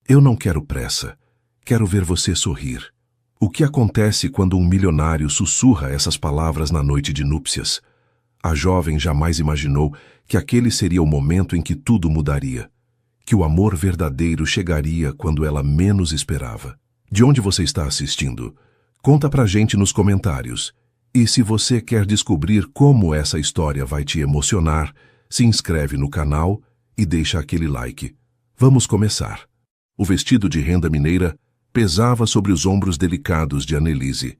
Eu não quero pressa. Quero ver você sorrir. O que acontece quando um milionário sussurra essas palavras na noite de núpcias? A jovem jamais imaginou que aquele seria o momento em que tudo mudaria. Que o amor verdadeiro chegaria quando ela menos esperava. De onde você está assistindo? Conta pra gente nos comentários. E se você quer descobrir como essa história vai te emocionar, se inscreve no canal e deixa aquele like. Vamos começar. O vestido de renda mineira pesava sobre os ombros delicados de Annelise,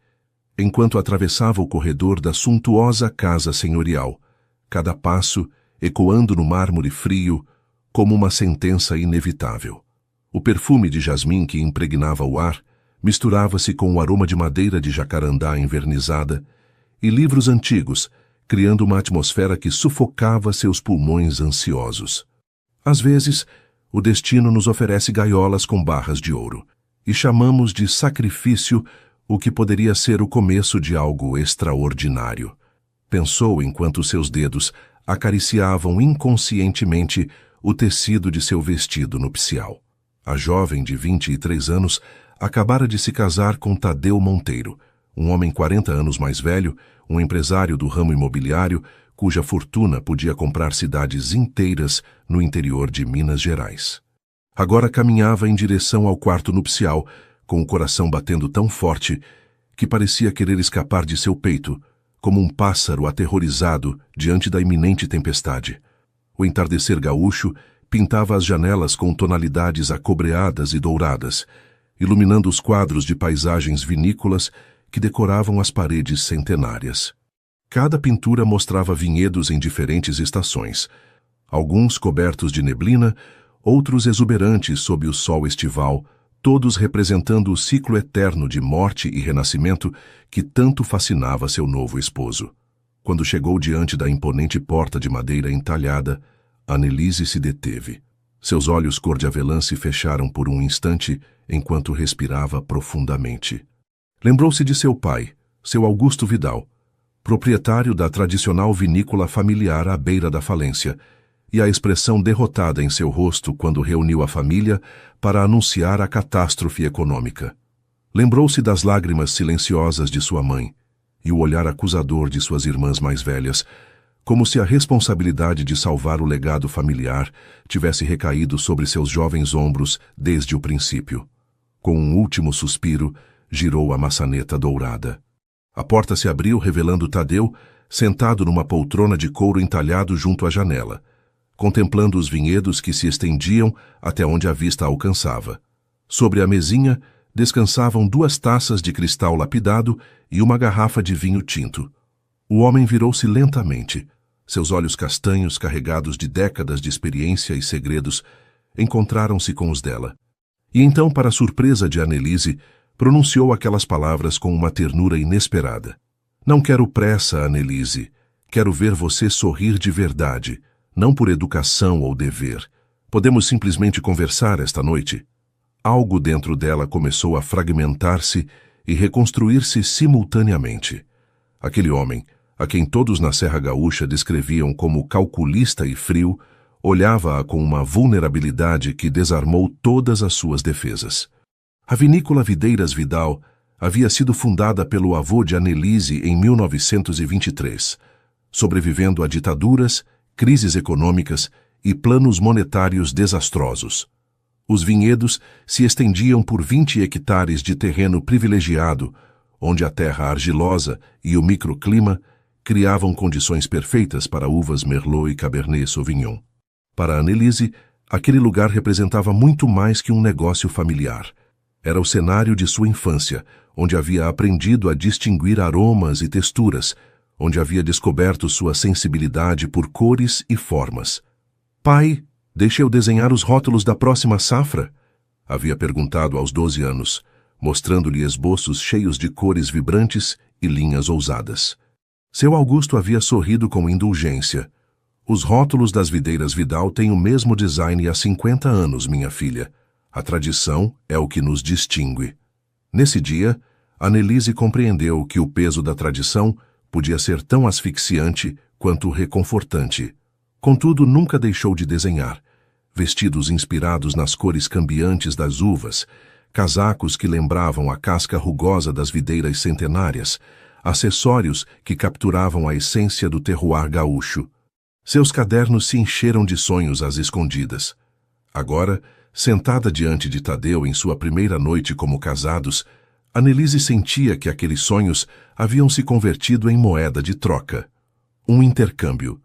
enquanto atravessava o corredor da suntuosa casa senhorial, cada passo ecoando no mármore frio como uma sentença inevitável. O perfume de jasmim que impregnava o ar misturava-se com o aroma de madeira de jacarandá envernizada e livros antigos, criando uma atmosfera que sufocava seus pulmões ansiosos. Às vezes, o destino nos oferece gaiolas com barras de ouro, e chamamos de sacrifício o que poderia ser o começo de algo extraordinário. Pensou enquanto seus dedos acariciavam inconscientemente o tecido de seu vestido nupcial. A jovem de 23 anos acabara de se casar com Tadeu Monteiro, um homem 40 anos mais velho, um empresário do ramo imobiliário, cuja fortuna podia comprar cidades inteiras no interior de Minas Gerais. Agora caminhava em direção ao quarto nupcial, com o coração batendo tão forte que parecia querer escapar de seu peito, como um pássaro aterrorizado diante da iminente tempestade. O entardecer gaúcho pintava as janelas com tonalidades acobreadas e douradas, iluminando os quadros de paisagens vinícolas que decoravam as paredes centenárias. Cada pintura mostrava vinhedos em diferentes estações, alguns cobertos de neblina, outros exuberantes sob o sol estival, todos representando o ciclo eterno de morte e renascimento que tanto fascinava seu novo esposo. Quando chegou diante da imponente porta de madeira entalhada, Annelise se deteve. Seus olhos cor de avelã se fecharam por um instante enquanto respirava profundamente. Lembrou-se de seu pai, seu Augusto Vidal, proprietário da tradicional vinícola familiar à beira da falência, e a expressão derrotada em seu rosto quando reuniu a família para anunciar a catástrofe econômica. Lembrou-se das lágrimas silenciosas de sua mãe e o olhar acusador de suas irmãs mais velhas, como se a responsabilidade de salvar o legado familiar tivesse recaído sobre seus jovens ombros desde o princípio. Com um último suspiro, girou a maçaneta dourada. A porta se abriu revelando Tadeu, sentado numa poltrona de couro entalhado junto à janela, contemplando os vinhedos que se estendiam até onde a vista alcançava. Sobre a mesinha descansavam 2 taças de cristal lapidado e uma garrafa de vinho tinto. O homem virou-se lentamente. Seus olhos castanhos, carregados de décadas de experiência e segredos, encontraram-se com os dela. E então, para a surpresa de Annelise, pronunciou aquelas palavras com uma ternura inesperada. Não quero pressa, Annelise. Quero ver você sorrir de verdade, não por educação ou dever. Podemos simplesmente conversar esta noite? Algo dentro dela começou a fragmentar-se e reconstruir-se simultaneamente. Aquele homem, a quem todos na Serra Gaúcha descreviam como calculista e frio, olhava-a com uma vulnerabilidade que desarmou todas as suas defesas. A vinícola Videiras Vidal havia sido fundada pelo avô de Annelise em 1923, sobrevivendo a ditaduras, crises econômicas e planos monetários desastrosos. Os vinhedos se estendiam por 20 hectares de terreno privilegiado, onde a terra argilosa e o microclima criavam condições perfeitas para uvas Merlot e Cabernet Sauvignon. Para Annelise, aquele lugar representava muito mais que um negócio familiar. Era o cenário de sua infância, onde havia aprendido a distinguir aromas e texturas, onde havia descoberto sua sensibilidade por cores e formas. Pai, deixe eu desenhar os rótulos da próxima safra? Havia perguntado aos 12 anos, mostrando-lhe esboços cheios de cores vibrantes e linhas ousadas. Seu Augusto havia sorrido com indulgência. Os rótulos das Videiras Vidal têm o mesmo design há 50 anos, minha filha. A tradição é o que nos distingue. Nesse dia, Annelise compreendeu que o peso da tradição podia ser tão asfixiante quanto reconfortante. Contudo, nunca deixou de desenhar, vestidos inspirados nas cores cambiantes das uvas, casacos que lembravam a casca rugosa das videiras centenárias, acessórios que capturavam a essência do terroir gaúcho. Seus cadernos se encheram de sonhos às escondidas. Agora, sentada diante de Tadeu em sua primeira noite como casados, Annelise sentia que aqueles sonhos haviam se convertido em moeda de troca. Um intercâmbio.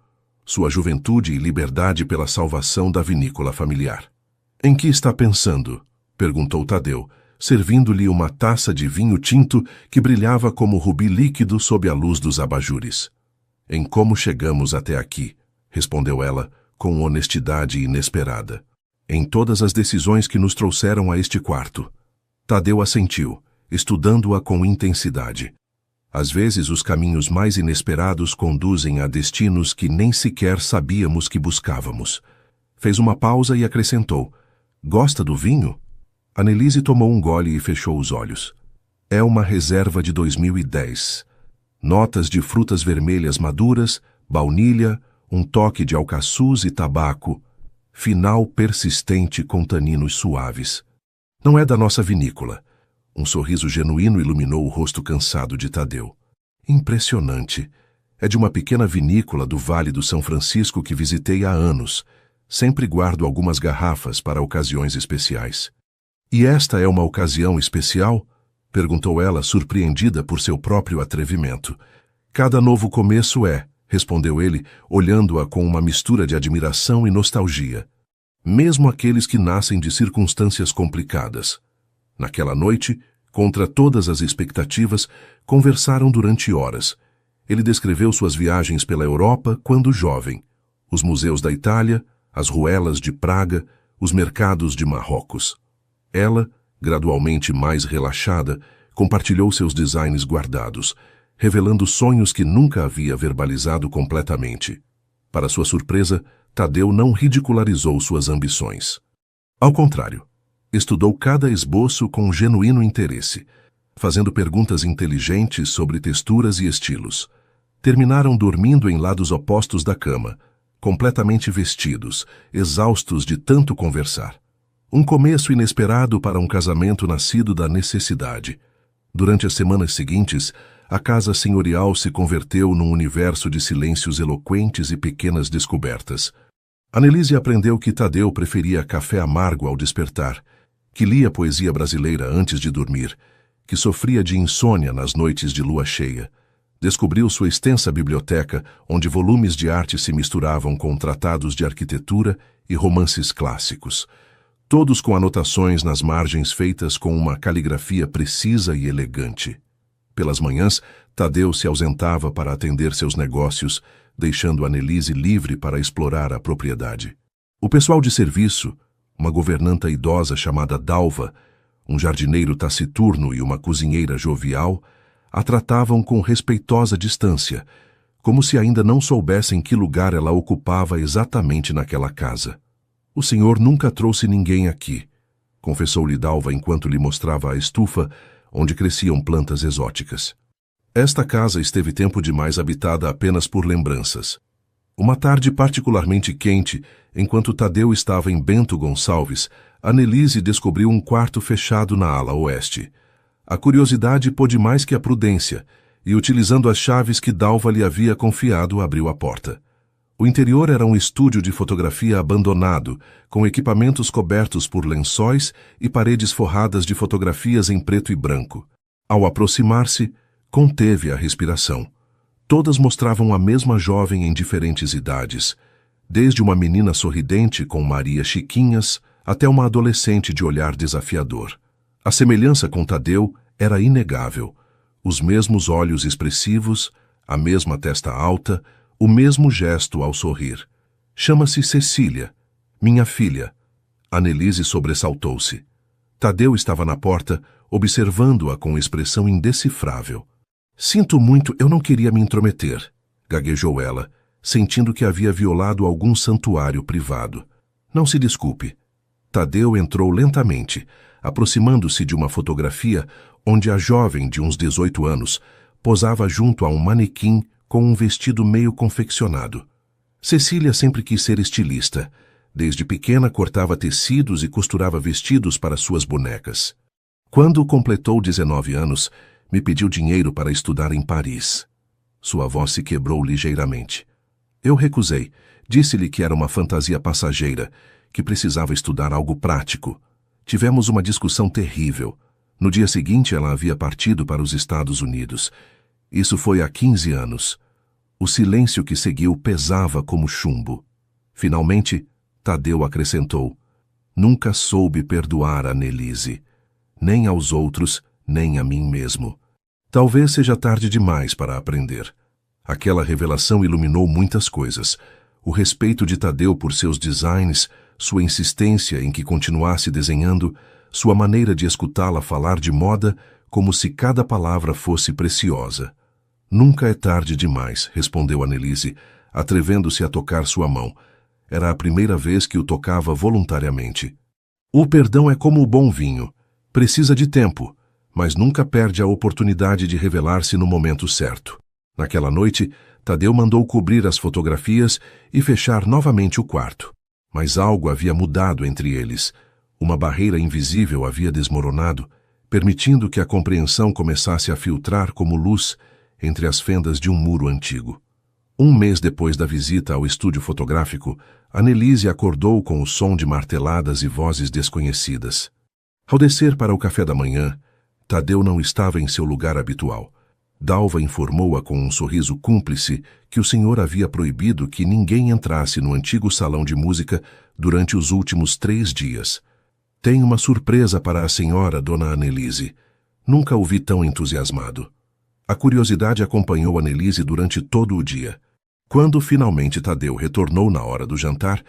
Sua juventude e liberdade pela salvação da vinícola familiar. "Em que está pensando?" perguntou Tadeu, servindo-lhe uma taça de vinho tinto que brilhava como rubi líquido sob a luz dos abajures. "Em como chegamos até aqui", respondeu ela, com honestidade inesperada. "Em todas as decisões que nos trouxeram a este quarto." Tadeu assentiu, estudando-a com intensidade. Às vezes os caminhos mais inesperados conduzem a destinos que nem sequer sabíamos que buscávamos. Fez uma pausa e acrescentou: "Gosta do vinho?" Annelise tomou um gole e fechou os olhos. "É uma reserva de 2010. Notas de frutas vermelhas maduras, baunilha, um toque de alcaçuz e tabaco. Final persistente com taninos suaves. Não é da nossa vinícola." Um sorriso genuíno iluminou o rosto cansado de Tadeu. "Impressionante. É de uma pequena vinícola do Vale do São Francisco que visitei há anos. Sempre guardo algumas garrafas para ocasiões especiais." "E esta é uma ocasião especial?" perguntou ela, surpreendida por seu próprio atrevimento. "Cada novo começo é", respondeu ele, olhando-a com uma mistura de admiração e nostalgia. "Mesmo aqueles que nascem de circunstâncias complicadas." Naquela noite, contra todas as expectativas, conversaram durante horas. Ele descreveu suas viagens pela Europa quando jovem, os museus da Itália, as ruelas de Praga, os mercados de Marrocos. Ela, gradualmente mais relaxada, compartilhou seus designs guardados, revelando sonhos que nunca havia verbalizado completamente. Para sua surpresa, Tadeu não ridicularizou suas ambições. Ao contrário, estudou cada esboço com genuíno interesse, fazendo perguntas inteligentes sobre texturas e estilos. Terminaram dormindo em lados opostos da cama, completamente vestidos, exaustos de tanto conversar. Um começo inesperado para um casamento nascido da necessidade. Durante as semanas seguintes, a casa senhorial se converteu num universo de silêncios eloquentes e pequenas descobertas. Annelise aprendeu que Tadeu preferia café amargo ao despertar, que lia poesia brasileira antes de dormir, que sofria de insônia nas noites de lua cheia. Descobriu sua extensa biblioteca, onde volumes de arte se misturavam com tratados de arquitetura e romances clássicos, todos com anotações nas margens feitas com uma caligrafia precisa e elegante. Pelas manhãs, Tadeu se ausentava para atender seus negócios, deixando Annelise livre para explorar a propriedade. O pessoal de serviço, uma governanta idosa chamada Dalva, um jardineiro taciturno e uma cozinheira jovial, a tratavam com respeitosa distância, como se ainda não soubessem que lugar ela ocupava exatamente naquela casa. "O senhor nunca trouxe ninguém aqui", confessou-lhe Dalva enquanto lhe mostrava a estufa onde cresciam plantas exóticas. "Esta casa esteve tempo demais habitada apenas por lembranças." Uma tarde particularmente quente, enquanto Tadeu estava em Bento Gonçalves, Annelise descobriu um quarto fechado na ala oeste. A curiosidade pôde mais que a prudência, e utilizando as chaves que Dalva lhe havia confiado, abriu a porta. O interior era um estúdio de fotografia abandonado, com equipamentos cobertos por lençóis e paredes forradas de fotografias em preto e branco. Ao aproximar-se, conteve a respiração. Todas mostravam a mesma jovem em diferentes idades, desde uma menina sorridente com Maria Chiquinhas até uma adolescente de olhar desafiador. A semelhança com Tadeu era inegável. Os mesmos olhos expressivos, a mesma testa alta, o mesmo gesto ao sorrir. "Chama-se Cecília, minha filha." Annelise sobressaltou-se. Tadeu estava na porta, observando-a com expressão indecifrável. "Sinto muito, eu não queria me intrometer", gaguejou ela, sentindo que havia violado algum santuário privado. "Não se desculpe." Tadeu entrou lentamente, aproximando-se de uma fotografia onde a jovem de uns 18 anos posava junto a um manequim com um vestido meio confeccionado. Cecília sempre quis ser estilista, Desde pequena cortava tecidos e costurava vestidos para suas bonecas. Quando completou 19 anos, me pediu dinheiro para estudar em Paris. Sua voz se quebrou ligeiramente. Eu recusei. Disse-lhe que era uma fantasia passageira, que precisava estudar algo prático. Tivemos uma discussão terrível. No dia seguinte, ela havia partido para os Estados Unidos. Isso foi há 15 anos. O silêncio que seguiu pesava como chumbo. Finalmente, Tadeu acrescentou: nunca soube perdoar a Nelise, nem aos outros, nem a mim mesmo. Talvez seja tarde demais para aprender. Aquela revelação iluminou muitas coisas. O respeito de Tadeu por seus designs, sua insistência em que continuasse desenhando, sua maneira de escutá-la falar de moda como se cada palavra fosse preciosa. Nunca é tarde demais, respondeu Annelise, atrevendo-se a tocar sua mão. Era a primeira vez que o tocava voluntariamente. O perdão é como o bom vinho. Precisa de tempo, mas nunca perde a oportunidade de revelar-se no momento certo. Naquela noite, Tadeu mandou cobrir as fotografias e fechar novamente o quarto. Mas algo havia mudado entre eles. Uma barreira invisível havia desmoronado, permitindo que a compreensão começasse a filtrar como luz entre as fendas de um muro antigo. Um mês depois da visita ao estúdio fotográfico, Annelise acordou com o som de marteladas e vozes desconhecidas. Ao descer para o café da manhã, Tadeu não estava em seu lugar habitual. Dalva informou-a com um sorriso cúmplice que o senhor havia proibido que ninguém entrasse no antigo salão de música durante os últimos 3 dias. Tenho uma surpresa para a senhora, dona Annelise. Nunca o vi tão entusiasmado. A curiosidade acompanhou Annelise durante todo o dia. Quando finalmente Tadeu retornou na hora do jantar,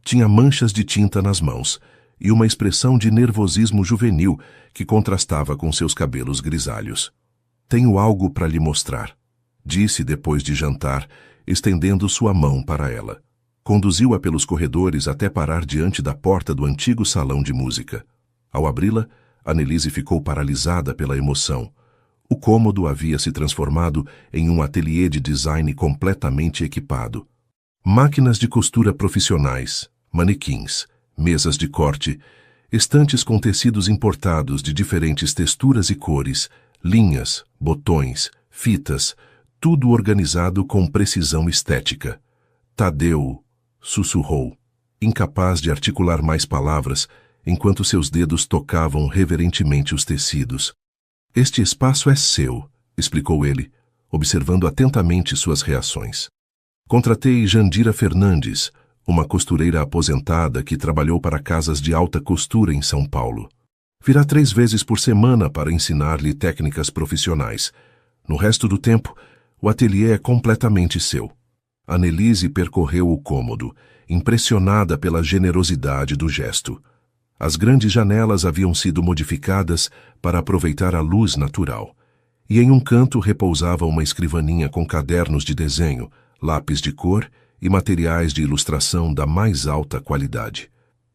tinha manchas de tinta nas mãos e uma expressão de nervosismo juvenil que contrastava com seus cabelos grisalhos. Tenho algo para lhe mostrar, disse depois de jantar, estendendo sua mão para ela. Conduziu-a pelos corredores até parar diante da porta do antigo salão de música. Ao abri-la, Annelise ficou paralisada pela emoção. O cômodo havia se transformado em um ateliê de design completamente equipado. Máquinas de costura profissionais, manequins, mesas de corte, estantes com tecidos importados de diferentes texturas e cores, linhas, botões, fitas, tudo organizado com precisão estética. Tadeu sussurrou, incapaz de articular mais palavras, enquanto seus dedos tocavam reverentemente os tecidos. Este espaço é seu, explicou ele, observando atentamente suas reações. Contratei Jandira Fernandes, uma costureira aposentada que trabalhou para casas de alta costura em São Paulo. Virá 3 vezes por semana para ensinar-lhe técnicas profissionais. No resto do tempo, o ateliê é completamente seu. Annelise percorreu o cômodo, impressionada pela generosidade do gesto. As grandes janelas haviam sido modificadas para aproveitar a luz natural, e em um canto repousava uma escrivaninha com cadernos de desenho, lápis de cor e materiais de ilustração da mais alta qualidade.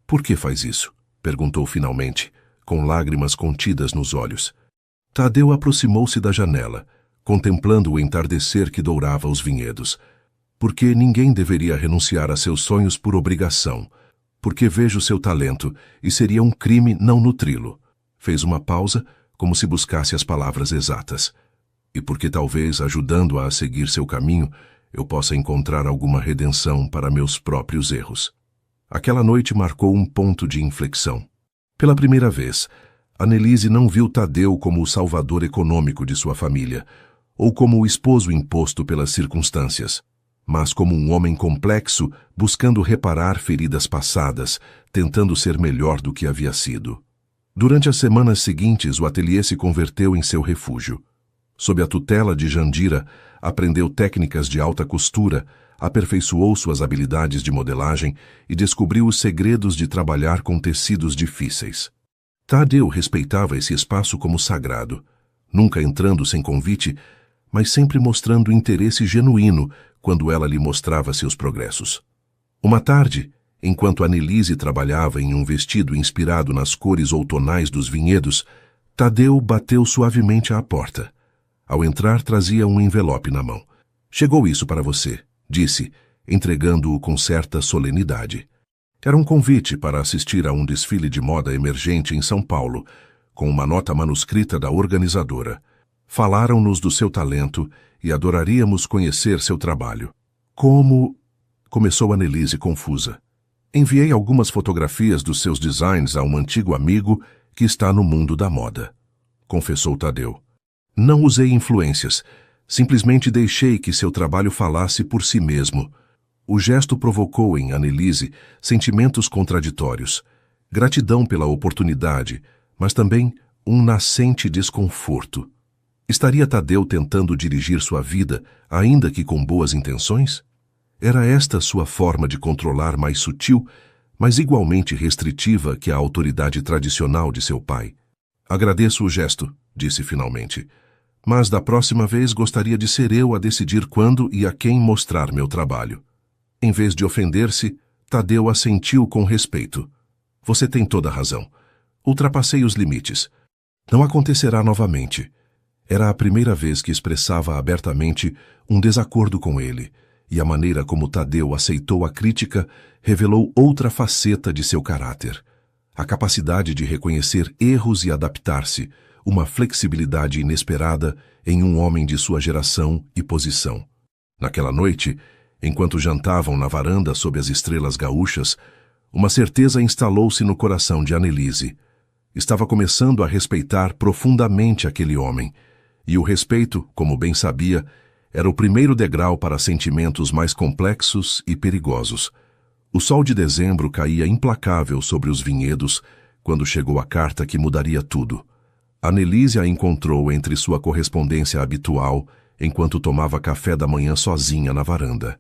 Por que faz isso? Perguntou finalmente, com lágrimas contidas nos olhos. Tadeu aproximou-se da janela, contemplando o entardecer que dourava os vinhedos. Porque ninguém deveria renunciar a seus sonhos por obrigação. Porque vejo seu talento e seria um crime não nutri-lo. Fez uma pausa, como se buscasse as palavras exatas. E porque talvez, ajudando-a a seguir seu caminho, eu possa encontrar alguma redenção para meus próprios erros. Aquela noite marcou um ponto de inflexão. Pela primeira vez, Annelise não viu Tadeu como o salvador econômico de sua família, ou como o esposo imposto pelas circunstâncias, mas como um homem complexo buscando reparar feridas passadas, tentando ser melhor do que havia sido. Durante as semanas seguintes, o ateliê se converteu em seu refúgio. Sob a tutela de Jandira, aprendeu técnicas de alta costura, aperfeiçoou suas habilidades de modelagem e descobriu os segredos de trabalhar com tecidos difíceis. Tadeu respeitava esse espaço como sagrado, nunca entrando sem convite, mas sempre mostrando interesse genuíno quando ela lhe mostrava seus progressos. Uma tarde, enquanto Annelise trabalhava em um vestido inspirado nas cores outonais dos vinhedos, Tadeu bateu suavemente à porta. Ao entrar, trazia um envelope na mão. "Chegou isso para você", disse, entregando-o com certa solenidade. Era um convite para assistir a um desfile de moda emergente em São Paulo, com uma nota manuscrita da organizadora. Falaram-nos do seu talento e adoraríamos conhecer seu trabalho. Como... Começou Annelise confusa. Enviei algumas fotografias dos seus designs a um antigo amigo que está no mundo da moda, confessou Tadeu. Não usei influências, simplesmente deixei que seu trabalho falasse por si mesmo. O gesto provocou em Annelise sentimentos contraditórios, gratidão pela oportunidade, mas também um nascente desconforto. Estaria Tadeu tentando dirigir sua vida, ainda que com boas intenções? Era esta sua forma de controlar mais sutil, mas igualmente restritiva que a autoridade tradicional de seu pai. Agradeço o gesto, disse finalmente, mas da próxima vez gostaria de ser eu a decidir quando e a quem mostrar meu trabalho. Em vez de ofender-se, Tadeu assentiu com respeito. Você tem toda a razão. Ultrapassei os limites. Não acontecerá novamente. Era a primeira vez que expressava abertamente um desacordo com ele, e a maneira como Tadeu aceitou a crítica revelou outra faceta de seu caráter. A capacidade de reconhecer erros e adaptar-se, uma flexibilidade inesperada em um homem de sua geração e posição. Naquela noite, enquanto jantavam na varanda sob as estrelas gaúchas, uma certeza instalou-se no coração de Annelise. Estava começando a respeitar profundamente aquele homem, e o respeito, como bem sabia, era o primeiro degrau para sentimentos mais complexos e perigosos. O sol de dezembro caía implacável sobre os vinhedos quando chegou a carta que mudaria tudo. Annelise a encontrou entre sua correspondência habitual enquanto tomava café da manhã sozinha na varanda.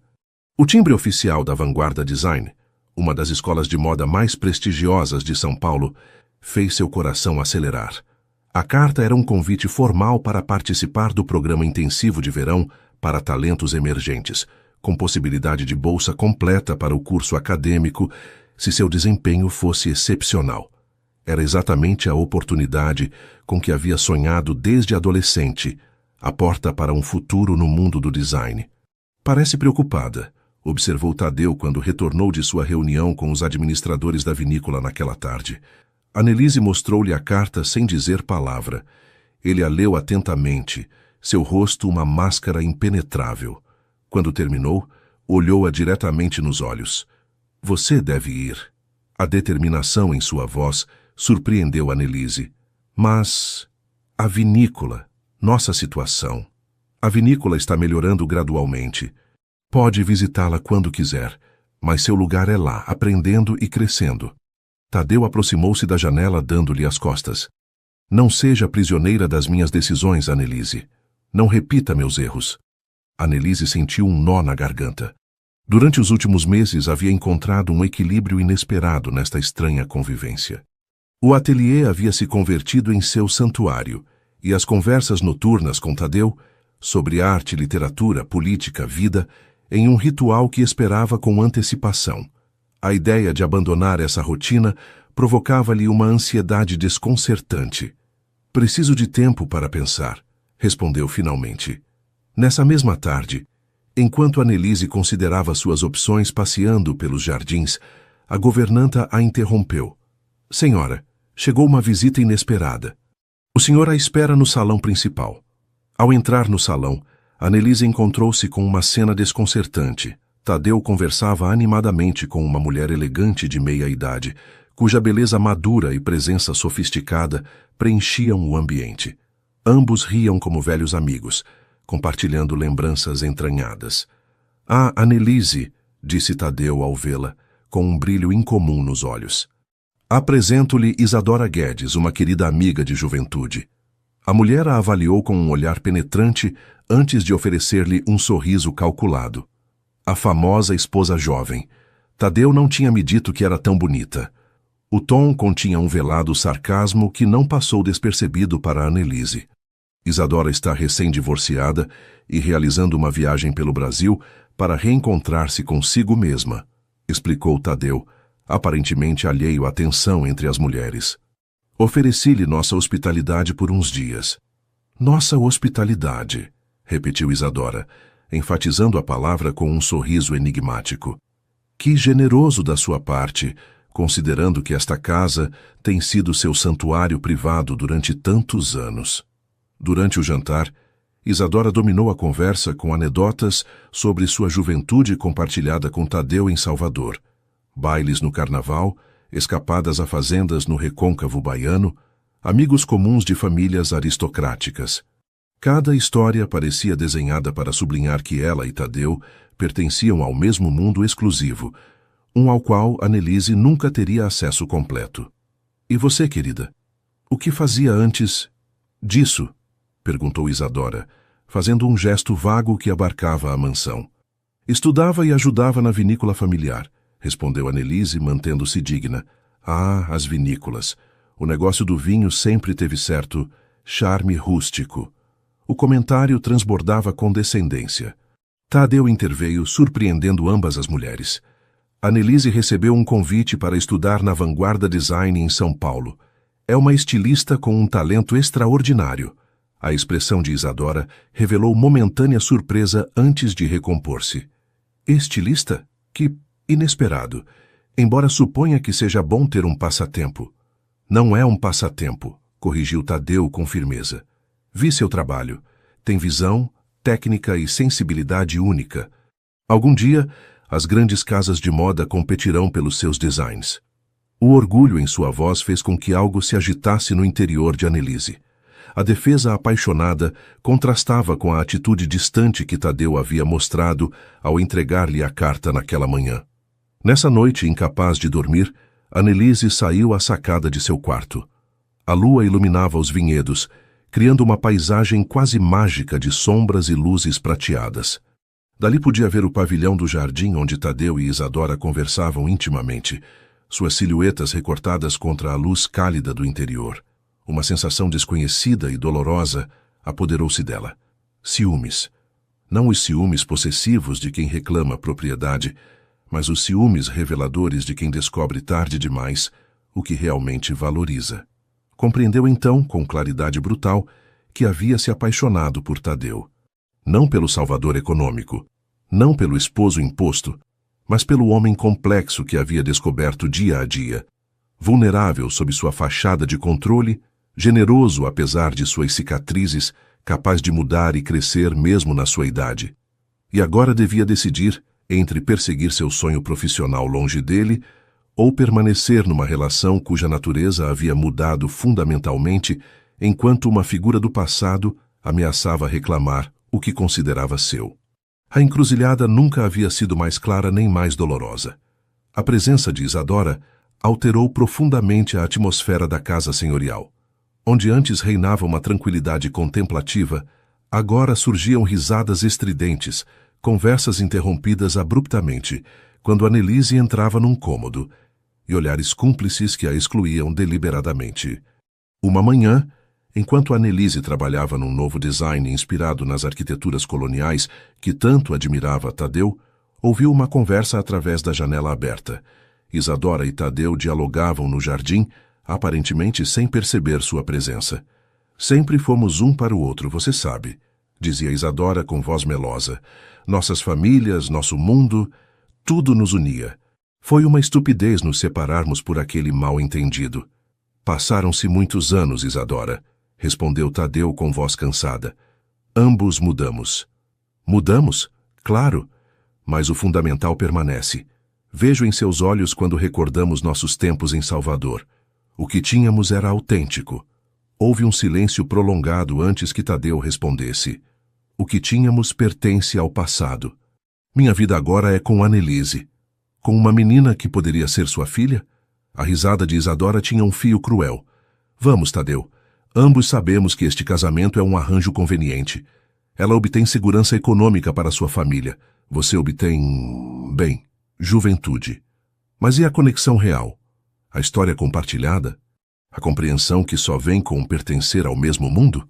O timbre oficial da Vanguarda Design, uma das escolas de moda mais prestigiosas de São Paulo, fez seu coração acelerar. A carta era um convite formal para participar do programa intensivo de verão para talentos emergentes, com possibilidade de bolsa completa para o curso acadêmico, se seu desempenho fosse excepcional. Era exatamente a oportunidade com que havia sonhado desde adolescente, a porta para um futuro no mundo do design. Parece preocupada, observou Tadeu quando retornou de sua reunião com os administradores da vinícola naquela tarde. Annelise mostrou-lhe a carta sem dizer palavra. Ele a leu atentamente, seu rosto uma máscara impenetrável. Quando terminou, olhou-a diretamente nos olhos. Você deve ir. A determinação em sua voz surpreendeu Annelise. Mas a vinícola, nossa situação. A vinícola está melhorando gradualmente. Pode visitá-la quando quiser, mas seu lugar é lá, aprendendo e crescendo. Tadeu aproximou-se da janela dando-lhe as costas. Não seja prisioneira das minhas decisões, Annelise. Não repita meus erros. Annelise sentiu um nó na garganta. Durante os últimos meses havia encontrado um equilíbrio inesperado nesta estranha convivência. O ateliê havia se convertido em seu santuário, e as conversas noturnas com Tadeu, sobre arte, literatura, política, vida, em um ritual que esperava com antecipação. A ideia de abandonar essa rotina provocava-lhe uma ansiedade desconcertante. Preciso de tempo para pensar, respondeu finalmente. Nessa mesma tarde, enquanto Annelise considerava suas opções passeando pelos jardins, a governanta a interrompeu. Senhora, chegou uma visita inesperada. O senhor a espera no salão principal. Ao entrar no salão, Annelise encontrou-se com uma cena desconcertante. Tadeu conversava animadamente com uma mulher elegante de meia-idade, cuja beleza madura e presença sofisticada preenchiam o ambiente. Ambos riam como velhos amigos, compartilhando lembranças entranhadas. Ah, Annelise, disse Tadeu ao vê-la, com um brilho incomum nos olhos. Apresento-lhe Isadora Guedes, uma querida amiga de juventude. A mulher a avaliou com um olhar penetrante antes de oferecer-lhe um sorriso calculado. A famosa esposa jovem. Tadeu não tinha me dito que era tão bonita. O tom continha um velado sarcasmo que não passou despercebido para Annelise. Isadora está recém-divorciada e realizando uma viagem pelo Brasil para reencontrar-se consigo mesma, explicou Tadeu, aparentemente alheio à tensão entre as mulheres. Ofereci-lhe nossa hospitalidade por uns dias. Nossa hospitalidade, repetiu Isadora, enfatizando a palavra com um sorriso enigmático. Que generoso da sua parte, considerando que esta casa tem sido seu santuário privado durante tantos anos. Durante o jantar, Isadora dominou a conversa com anedotas sobre sua juventude compartilhada com Tadeu em Salvador, bailes no carnaval, escapadas a fazendas no recôncavo baiano, amigos comuns de famílias aristocráticas. Cada história parecia desenhada para sublinhar que ela e Tadeu pertenciam ao mesmo mundo exclusivo, um ao qual Annelise nunca teria acesso completo. E você, querida? O que fazia antes disso? Perguntou Isadora, fazendo um gesto vago que abarcava a mansão. Estudava e ajudava na vinícola familiar, respondeu Annelise, mantendo-se digna. Ah, as vinícolas. O negócio do vinho sempre teve certo charme rústico. O comentário transbordava condescendência. Tadeu interveio, surpreendendo ambas as mulheres. Annelise recebeu um convite para estudar na Vanguarda Design em São Paulo. É uma estilista com um talento extraordinário. A expressão de Isadora revelou momentânea surpresa antes de recompor-se. Estilista? Que inesperado, embora suponha que seja bom ter um passatempo. Não é um passatempo, corrigiu Tadeu com firmeza. Vi seu trabalho. Tem visão, técnica e sensibilidade única. Algum dia, as grandes casas de moda competirão pelos seus designs. O orgulho em sua voz fez com que algo se agitasse no interior de Annelise. A defesa apaixonada contrastava com a atitude distante que Tadeu havia mostrado ao entregar-lhe a carta naquela manhã. Nessa noite, incapaz de dormir, Annelise saiu à sacada de seu quarto. A lua iluminava os vinhedos, criando uma paisagem quase mágica de sombras e luzes prateadas. Dali podia ver o pavilhão do jardim onde Tadeu e Isadora conversavam intimamente, suas silhuetas recortadas contra a luz cálida do interior. Uma sensação desconhecida e dolorosa apoderou-se dela. Ciúmes. Não os ciúmes possessivos de quem reclama propriedade, mas os ciúmes reveladores de quem descobre tarde demais o que realmente valoriza. Compreendeu então, com claridade brutal, que havia se apaixonado por Tadeu. Não pelo salvador econômico, não pelo esposo imposto, mas pelo homem complexo que havia descoberto dia a dia, vulnerável sob sua fachada de controle, generoso apesar de suas cicatrizes, capaz de mudar e crescer mesmo na sua idade. E agora devia decidir entre perseguir seu sonho profissional longe dele ou permanecer numa relação cuja natureza havia mudado fundamentalmente enquanto uma figura do passado ameaçava reclamar o que considerava seu. A encruzilhada nunca havia sido mais clara nem mais dolorosa. A presença de Isadora alterou profundamente a atmosfera da casa senhorial. Onde antes reinava uma tranquilidade contemplativa, agora surgiam risadas estridentes, conversas interrompidas abruptamente, quando Annelise entrava num cômodo, e olhares cúmplices que a excluíam deliberadamente. Uma manhã, enquanto Annelise trabalhava num novo design inspirado nas arquiteturas coloniais que tanto admirava Tadeu, ouviu uma conversa através da janela aberta. Isadora e Tadeu dialogavam no jardim, aparentemente sem perceber sua presença. Sempre fomos um para o outro, você sabe, dizia Isadora com voz melosa. Nossas famílias, nosso mundo, tudo nos unia. Foi uma estupidez nos separarmos por aquele mal-entendido. Passaram-se muitos anos, Isadora, respondeu Tadeu com voz cansada. Ambos mudamos. Mudamos? Claro, mas o fundamental permanece. Vejo em seus olhos quando recordamos nossos tempos em Salvador. O que tínhamos era autêntico. Houve um silêncio prolongado antes que Tadeu respondesse. O que tínhamos pertence ao passado. Minha vida agora é com Annelise. Com uma menina que poderia ser sua filha? A risada de Isadora tinha um fio cruel. Vamos, Tadeu. Ambos sabemos que este casamento é um arranjo conveniente. Ela obtém segurança econômica para sua família. Você obtém, bem, juventude. Mas e a conexão real? A história compartilhada? A compreensão que só vem com pertencer ao mesmo mundo?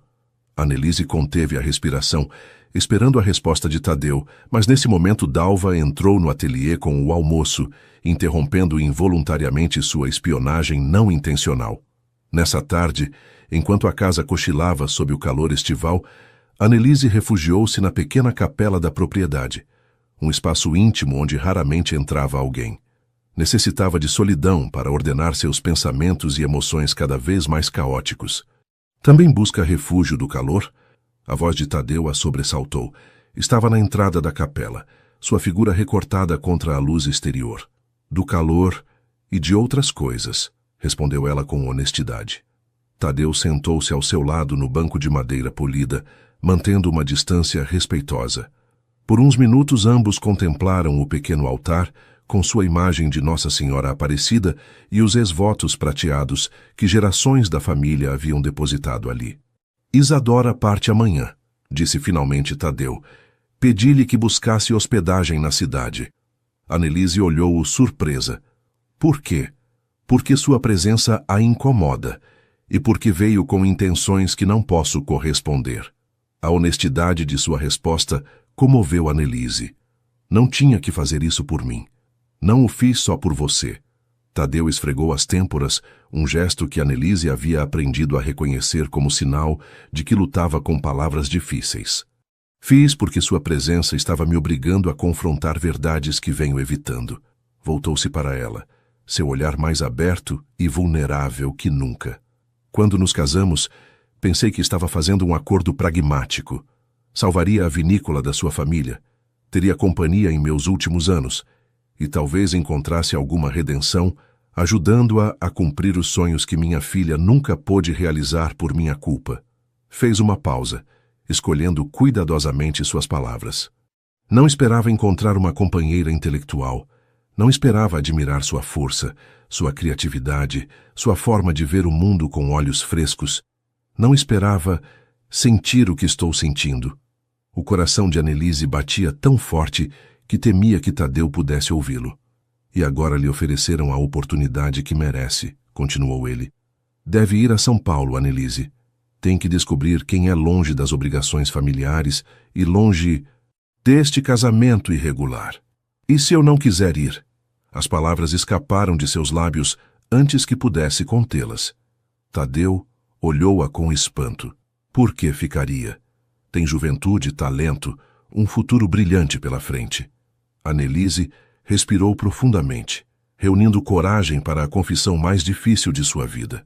Annelise conteve a respiração, esperando a resposta de Tadeu, mas nesse momento Dalva entrou no ateliê com o almoço, interrompendo involuntariamente sua espionagem não intencional. Nessa tarde, enquanto a casa cochilava sob o calor estival, Annelise refugiou-se na pequena capela da propriedade. um espaço íntimo onde raramente entrava alguém. Necessitava de solidão para ordenar seus pensamentos e emoções cada vez mais caóticos. Também busca refúgio do calor? A voz de Tadeu a sobressaltou. Estava na entrada da capela, sua figura recortada contra a luz exterior. Do calor e de outras coisas, respondeu ela com honestidade. Tadeu sentou-se ao seu lado no banco de madeira polida, mantendo uma distância respeitosa. Por uns minutos ambos contemplaram o pequeno altar, com sua imagem de Nossa Senhora Aparecida e os ex-votos prateados que gerações da família haviam depositado ali. Isadora parte amanhã, disse finalmente Tadeu. Pedi-lhe que buscasse hospedagem na cidade. Annelise olhou-o surpresa. Por quê? Porque sua presença a incomoda, e porque veio com intenções que não posso corresponder. A honestidade de sua resposta comoveu Annelise. Não tinha que fazer isso por mim. Não o fiz só por você. Tadeu esfregou as têmporas, um gesto que Annelise havia aprendido a reconhecer como sinal de que lutava com palavras difíceis. Fiz porque sua presença estava me obrigando a confrontar verdades que venho evitando. Voltou-se para ela, seu olhar mais aberto e vulnerável que nunca. Quando nos casamos, pensei que estava fazendo um acordo pragmático. Salvaria a vinícola da sua família, teria companhia em meus últimos anos, e talvez encontrasse alguma redenção, ajudando-a a cumprir os sonhos que minha filha nunca pôde realizar por minha culpa. Fez uma pausa, escolhendo cuidadosamente suas palavras. Não esperava encontrar uma companheira intelectual. Não esperava admirar sua força, sua criatividade, sua forma de ver o mundo com olhos frescos. Não esperava sentir o que estou sentindo. O coração de Annelise batia tão forte que temia que Tadeu pudesse ouvi-lo. E agora lhe ofereceram a oportunidade que merece, continuou ele. Deve ir a São Paulo, Annelise. Tem que descobrir quem é longe das obrigações familiares e longe deste casamento irregular. E se eu não quiser ir? As palavras escaparam de seus lábios antes que pudesse contê-las. Tadeu olhou-a com espanto. Por que ficaria? Tem juventude, talento, um futuro brilhante pela frente. Annelise respirou profundamente, reunindo coragem para a confissão mais difícil de sua vida.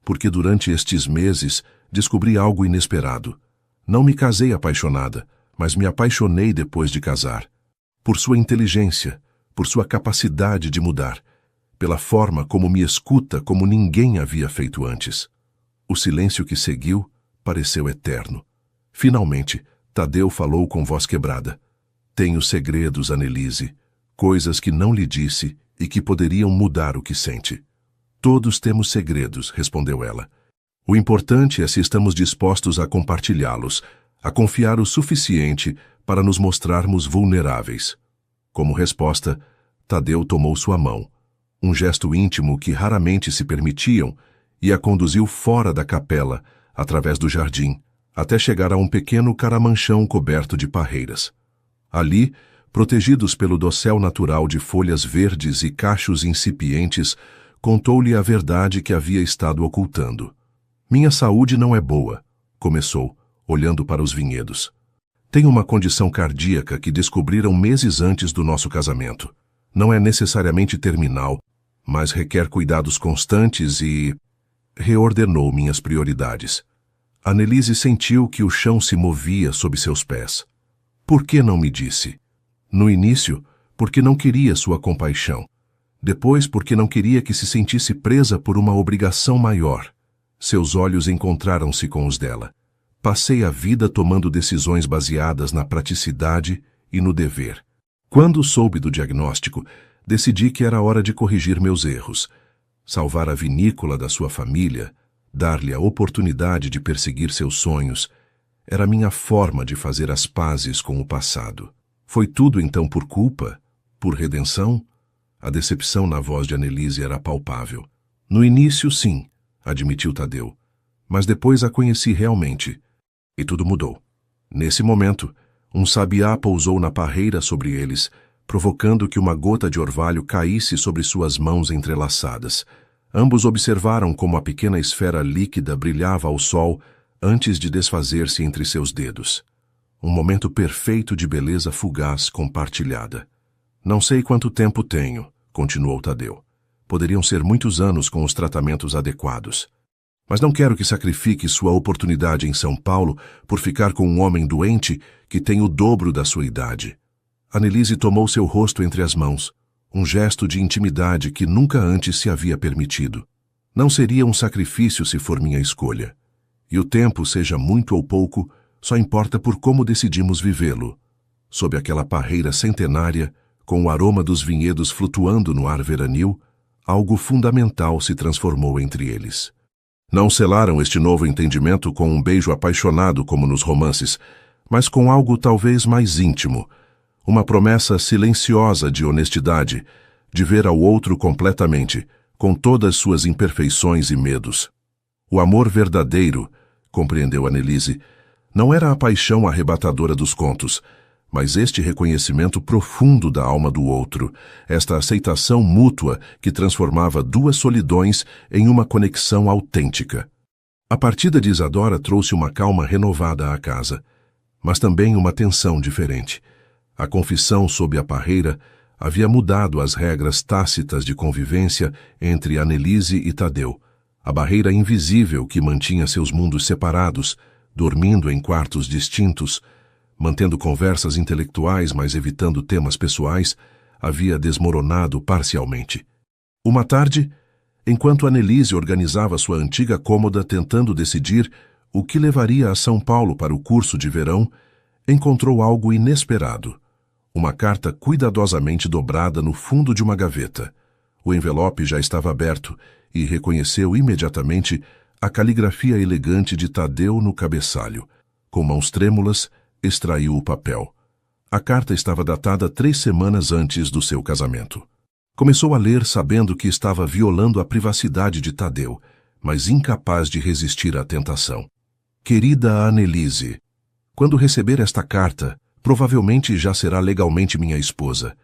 Porque durante estes meses descobri algo inesperado. Não me casei apaixonada, mas me apaixonei depois de casar. Por sua inteligência, por sua capacidade de mudar, pela forma como me escuta como ninguém havia feito antes. O silêncio que seguiu pareceu eterno. Finalmente, Tadeu falou com voz quebrada. Tenho segredos, Annelise, coisas que não lhe disse e que poderiam mudar o que sente. Todos temos segredos, respondeu ela. O importante é se estamos dispostos a compartilhá-los, a confiar o suficiente para nos mostrarmos vulneráveis. Como resposta, Tadeu tomou sua mão, um gesto íntimo que raramente se permitiam, e a conduziu fora da capela, através do jardim, até chegar a um pequeno caramanchão coberto de parreiras. Ali, protegidos pelo dossel natural de folhas verdes e cachos incipientes, contou-lhe a verdade que havia estado ocultando. Minha saúde não é boa, começou, olhando para os vinhedos. Tenho uma condição cardíaca que descobriram meses antes do nosso casamento. Não é necessariamente terminal, mas requer cuidados constantes e... reordenou minhas prioridades. Annelise sentiu que o chão se movia sob seus pés. Por que não me disse? No início, porque não queria sua compaixão. Depois, porque não queria que se sentisse presa por uma obrigação maior. Seus olhos encontraram-se com os dela. Passei a vida tomando decisões baseadas na praticidade e no dever. Quando soube do diagnóstico, decidi que era hora de corrigir meus erros, salvar a vinícola da sua família, dar-lhe a oportunidade de perseguir seus sonhos. Era minha forma de fazer as pazes com o passado. Foi tudo então por culpa? Por redenção? A decepção na voz de Annelise era palpável. No início, sim, admitiu Tadeu, mas depois a conheci realmente. E tudo mudou. Nesse momento, um sabiá pousou na parreira sobre eles, provocando que uma gota de orvalho caísse sobre suas mãos entrelaçadas. Ambos observaram como a pequena esfera líquida brilhava ao sol antes de desfazer-se entre seus dedos. Um momento perfeito de beleza fugaz compartilhada. Não sei quanto tempo tenho, continuou Tadeu. Poderiam ser muitos anos com os tratamentos adequados. Mas não quero que sacrifique sua oportunidade em São Paulo por ficar com um homem doente que tem o dobro da sua idade. Annelise tomou seu rosto entre as mãos, um gesto de intimidade que nunca antes se havia permitido. Não seria um sacrifício se for minha escolha. E o tempo, seja muito ou pouco, só importa por como decidimos vivê-lo. Sob aquela parreira centenária, com o aroma dos vinhedos flutuando no ar veranil, algo fundamental se transformou entre eles. Não selaram este novo entendimento com um beijo apaixonado como nos romances, mas com algo talvez mais íntimo, uma promessa silenciosa de honestidade, de ver ao outro completamente, com todas suas imperfeições e medos. O amor verdadeiro, compreendeu Annelise, não era a paixão arrebatadora dos contos, mas este reconhecimento profundo da alma do outro, esta aceitação mútua que transformava duas solidões em uma conexão autêntica. A partida de Isadora trouxe uma calma renovada à casa, mas também uma tensão diferente. A confissão sob a parreira havia mudado as regras tácitas de convivência entre Annelise e Tadeu, a barreira invisível que mantinha seus mundos separados, dormindo em quartos distintos, mantendo conversas intelectuais, mas evitando temas pessoais, havia desmoronado parcialmente. Uma tarde, enquanto Annelise organizava sua antiga cômoda tentando decidir o que levaria a São Paulo para o curso de verão, encontrou algo inesperado. Uma carta cuidadosamente dobrada no fundo de uma gaveta. O envelope já estava aberto e reconheceu imediatamente a caligrafia elegante de Tadeu no cabeçalho. Com mãos trêmulas, extraiu o papel. A carta estava datada 3 semanas antes do seu casamento. Começou a ler sabendo que estava violando a privacidade de Tadeu, mas incapaz de resistir à tentação. Querida Annelise, quando receber esta carta, provavelmente já será legalmente minha esposa.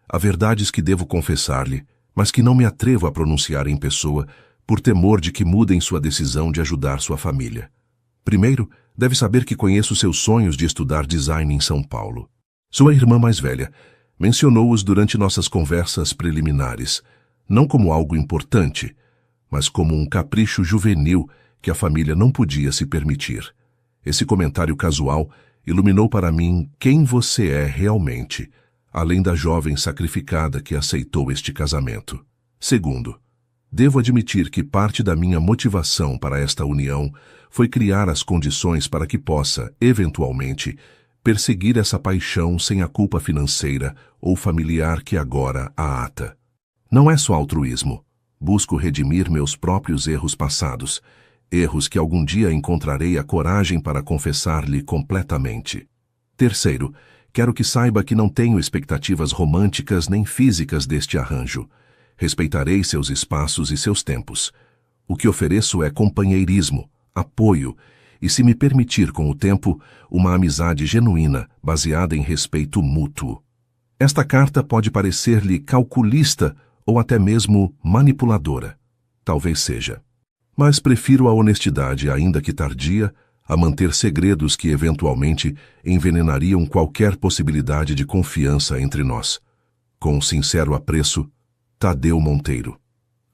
Há verdades que devo confessar-lhe, mas que não me atrevo a pronunciar em pessoa, por temor de que mudem sua decisão de ajudar sua família. Primeiro, deve saber que conheço seus sonhos de estudar design em São Paulo. Sua irmã mais velha mencionou-os durante nossas conversas preliminares, não como algo importante, mas como um capricho juvenil que a família não podia se permitir. Esse comentário casual iluminou para mim quem você é realmente, além da jovem sacrificada que aceitou este casamento. Segundo, devo admitir que parte da minha motivação para esta união foi criar as condições para que possa, eventualmente, perseguir essa paixão sem a culpa financeira ou familiar que agora a ata. Não é só altruísmo. Busco redimir meus próprios erros passados, erros que algum dia encontrarei a coragem para confessar-lhe completamente. Terceiro, quero que saiba que não tenho expectativas românticas nem físicas deste arranjo. Respeitarei seus espaços e seus tempos. O que ofereço é companheirismo, apoio e, se me permitir com o tempo, uma amizade genuína, baseada em respeito mútuo. Esta carta pode parecer-lhe calculista ou até mesmo manipuladora. Talvez seja. Mas prefiro a honestidade, ainda que tardia, a manter segredos que eventualmente envenenariam qualquer possibilidade de confiança entre nós. Com sincero apreço, Tadeu Monteiro.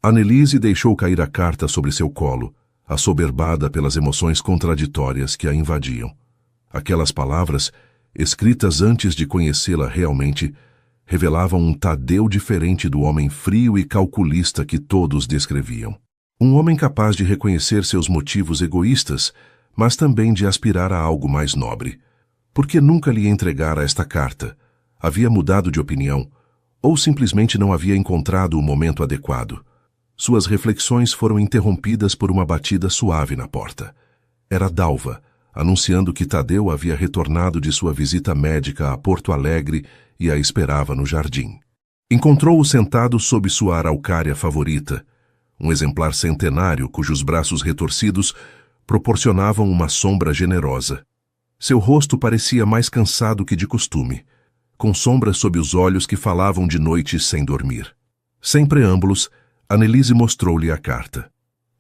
Annelise deixou cair a carta sobre seu colo, assoberbada pelas emoções contraditórias que a invadiam. Aquelas palavras, escritas antes de conhecê-la realmente, revelavam um Tadeu diferente do homem frio e calculista que todos descreviam. Um homem capaz de reconhecer seus motivos egoístas, mas também de aspirar a algo mais nobre. Por que nunca lhe entregara esta carta? Havia mudado de opinião, ou simplesmente não havia encontrado o momento adequado. Suas reflexões foram interrompidas por uma batida suave na porta. Era Dalva, anunciando que Tadeu havia retornado de sua visita médica a Porto Alegre e a esperava no jardim. Encontrou-o sentado sob sua araucária favorita, um exemplar centenário cujos braços retorcidos proporcionavam uma sombra generosa. Seu rosto parecia mais cansado que de costume, com sombras sob os olhos que falavam de noites sem dormir. Sem preâmbulos, Annelise mostrou-lhe a carta.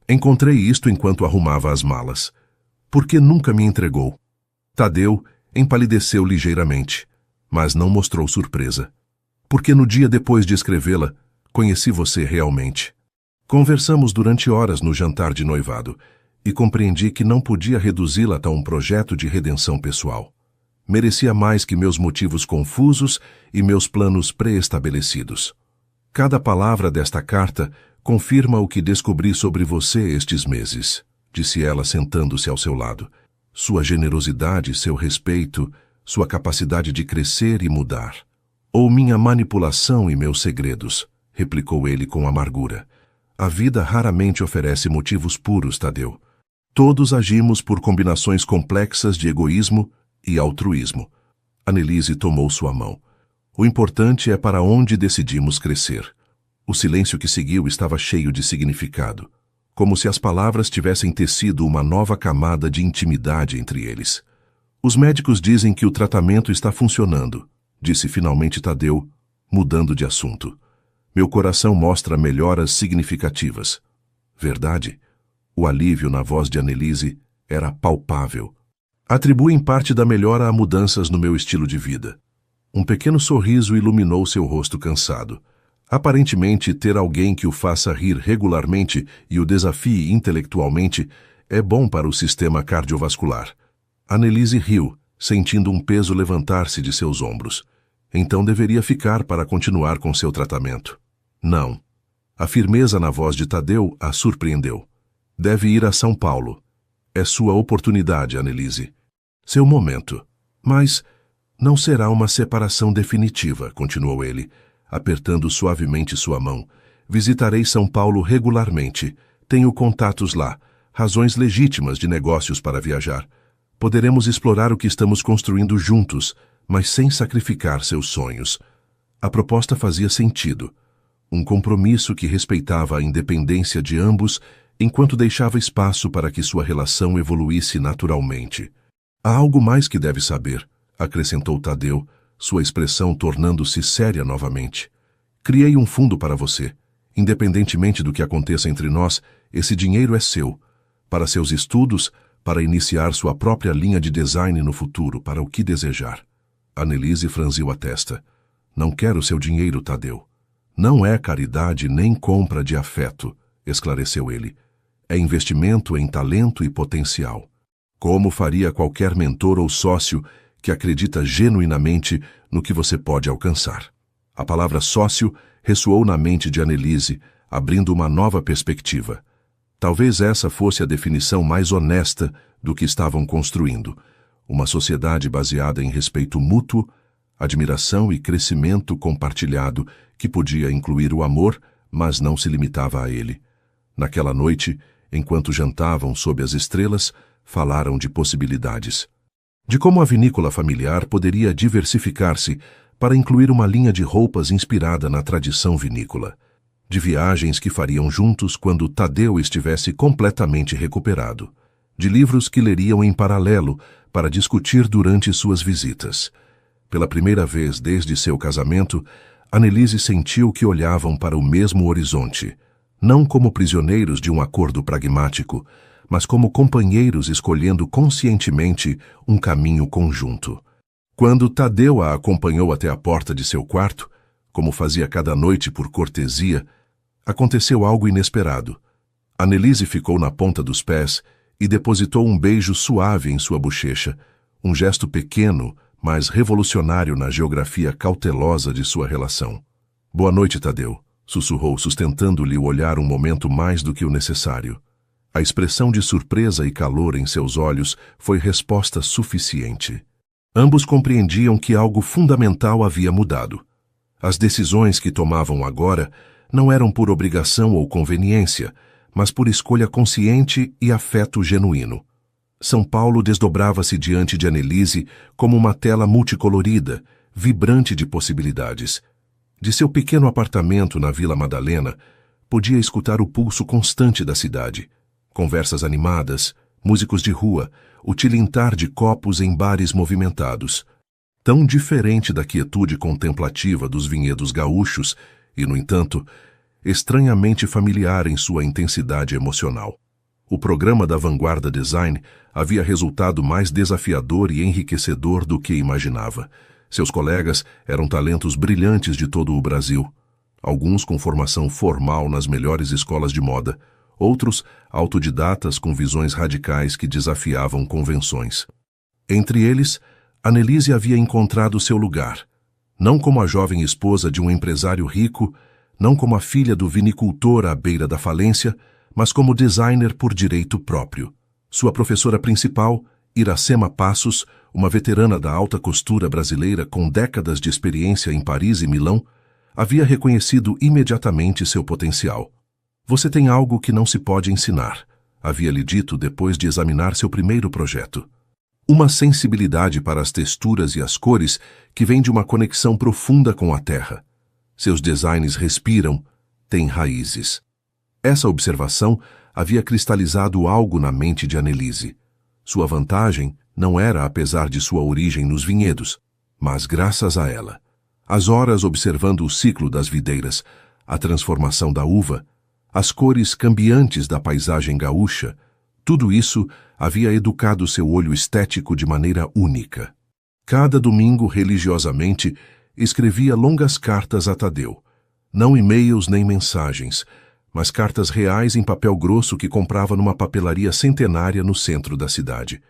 Encontrei isto enquanto arrumava as malas. Por que nunca me entregou? Tadeu, empalideceu ligeiramente, mas não mostrou surpresa. Porque no dia depois de escrevê-la, conheci você realmente. Conversamos durante horas no jantar de noivado e compreendi que não podia reduzi-la a um projeto de redenção pessoal. Merecia mais que meus motivos confusos e meus planos pré-estabelecidos. Cada palavra desta carta confirma o que descobri sobre você estes meses, disse ela sentando-se ao seu lado. Sua generosidade, seu respeito, sua capacidade de crescer e mudar. Ou minha manipulação e meus segredos, replicou ele com amargura. A vida raramente oferece motivos puros, Tadeu. Todos agimos por combinações complexas de egoísmo e altruísmo. Annelise tomou sua mão. O importante é para onde decidimos crescer. O silêncio que seguiu estava cheio de significado, como se as palavras tivessem tecido uma nova camada de intimidade entre eles. Os médicos dizem que o tratamento está funcionando, disse finalmente Tadeu, mudando de assunto. Meu coração mostra melhoras significativas. Verdade? O alívio na voz de Annelise era palpável. Atribuo em parte da melhora a mudanças no meu estilo de vida. Um pequeno sorriso iluminou seu rosto cansado. Aparentemente, ter alguém que o faça rir regularmente e o desafie intelectualmente é bom para o sistema cardiovascular. Annelise riu, sentindo um peso levantar-se de seus ombros. Então deveria ficar para continuar com seu tratamento. Não. A firmeza na voz de Tadeu a surpreendeu. Deve ir a São Paulo. É sua oportunidade, Annelise. Seu momento. Mas não será uma separação definitiva, continuou ele, apertando suavemente sua mão. Visitarei São Paulo regularmente. Tenho contatos lá, razões legítimas de negócios para viajar. Poderemos explorar o que estamos construindo juntos, mas sem sacrificar seus sonhos. A proposta fazia sentido. Um compromisso que respeitava a independência de ambos enquanto deixava espaço para que sua relação evoluísse naturalmente. Há algo mais que deve saber, acrescentou Tadeu, sua expressão tornando-se séria novamente. Criei um fundo para você. Independentemente do que aconteça entre nós, esse dinheiro é seu. Para seus estudos, para iniciar sua própria linha de design no futuro, para o que desejar. Annelise franziu a testa. Não quero seu dinheiro, Tadeu. Não é caridade nem compra de afeto, esclareceu ele. É investimento em talento e potencial. Como faria qualquer mentor ou sócio que acredita genuinamente no que você pode alcançar. A palavra sócio ressoou na mente de Annelise, abrindo uma nova perspectiva. Talvez essa fosse a definição mais honesta do que estavam construindo. Uma sociedade baseada em respeito mútuo, admiração e crescimento compartilhado que podia incluir o amor, mas não se limitava a ele. Naquela noite, enquanto jantavam sob as estrelas, falaram de possibilidades. De como a vinícola familiar poderia diversificar-se para incluir uma linha de roupas inspirada na tradição vinícola. De viagens que fariam juntos quando Tadeu estivesse completamente recuperado. De livros que leriam em paralelo para discutir durante suas visitas. Pela primeira vez desde seu casamento, Annelise sentiu que olhavam para o mesmo horizonte, não como prisioneiros de um acordo pragmático, mas como companheiros escolhendo conscientemente um caminho conjunto. Quando Tadeu a acompanhou até a porta de seu quarto, como fazia cada noite por cortesia, aconteceu algo inesperado. Annelise ficou na ponta dos pés e depositou um beijo suave em sua bochecha, um gesto pequeno, mas revolucionário na geografia cautelosa de sua relação. Boa noite, Tadeu, sussurrou, sustentando-lhe o olhar um momento mais do que o necessário. A expressão de surpresa e calor em seus olhos foi resposta suficiente. Ambos compreendiam que algo fundamental havia mudado. As decisões que tomavam agora não eram por obrigação ou conveniência, mas por escolha consciente e afeto genuíno. São Paulo desdobrava-se diante de Annelise como uma tela multicolorida, vibrante de possibilidades. De seu pequeno apartamento na Vila Madalena, podia escutar o pulso constante da cidade. Conversas animadas, músicos de rua, o tilintar de copos em bares movimentados. Tão diferente da quietude contemplativa dos vinhedos gaúchos e, no entanto, estranhamente familiar em sua intensidade emocional. O programa da Vanguarda Design havia resultado mais desafiador e enriquecedor do que imaginava. Seus colegas eram talentos brilhantes de todo o Brasil. Alguns com formação formal nas melhores escolas de moda, outros autodidatas com visões radicais que desafiavam convenções. Entre eles, Annelise havia encontrado seu lugar, não como a jovem esposa de um empresário rico, não como a filha do vinicultor à beira da falência, mas como designer por direito próprio. Sua professora principal, Iracema Passos, uma veterana da alta costura brasileira com décadas de experiência em Paris e Milão, havia reconhecido imediatamente seu potencial. Você tem algo que não se pode ensinar, havia-lhe dito depois de examinar seu primeiro projeto. Uma sensibilidade para as texturas e as cores que vem de uma conexão profunda com a terra. Seus designs respiram, têm raízes. Essa observação havia cristalizado algo na mente de Annelise. Sua vantagem não era apesar de sua origem nos vinhedos, mas graças a ela. As horas observando o ciclo das videiras, a transformação da uva, as cores cambiantes da paisagem gaúcha, tudo isso havia educado seu olho estético de maneira única. Cada domingo, religiosamente, escrevia longas cartas a Tadeu. Não e-mails nem mensagens, mas cartas reais em papel grosso que comprava numa papelaria centenária no centro da cidade.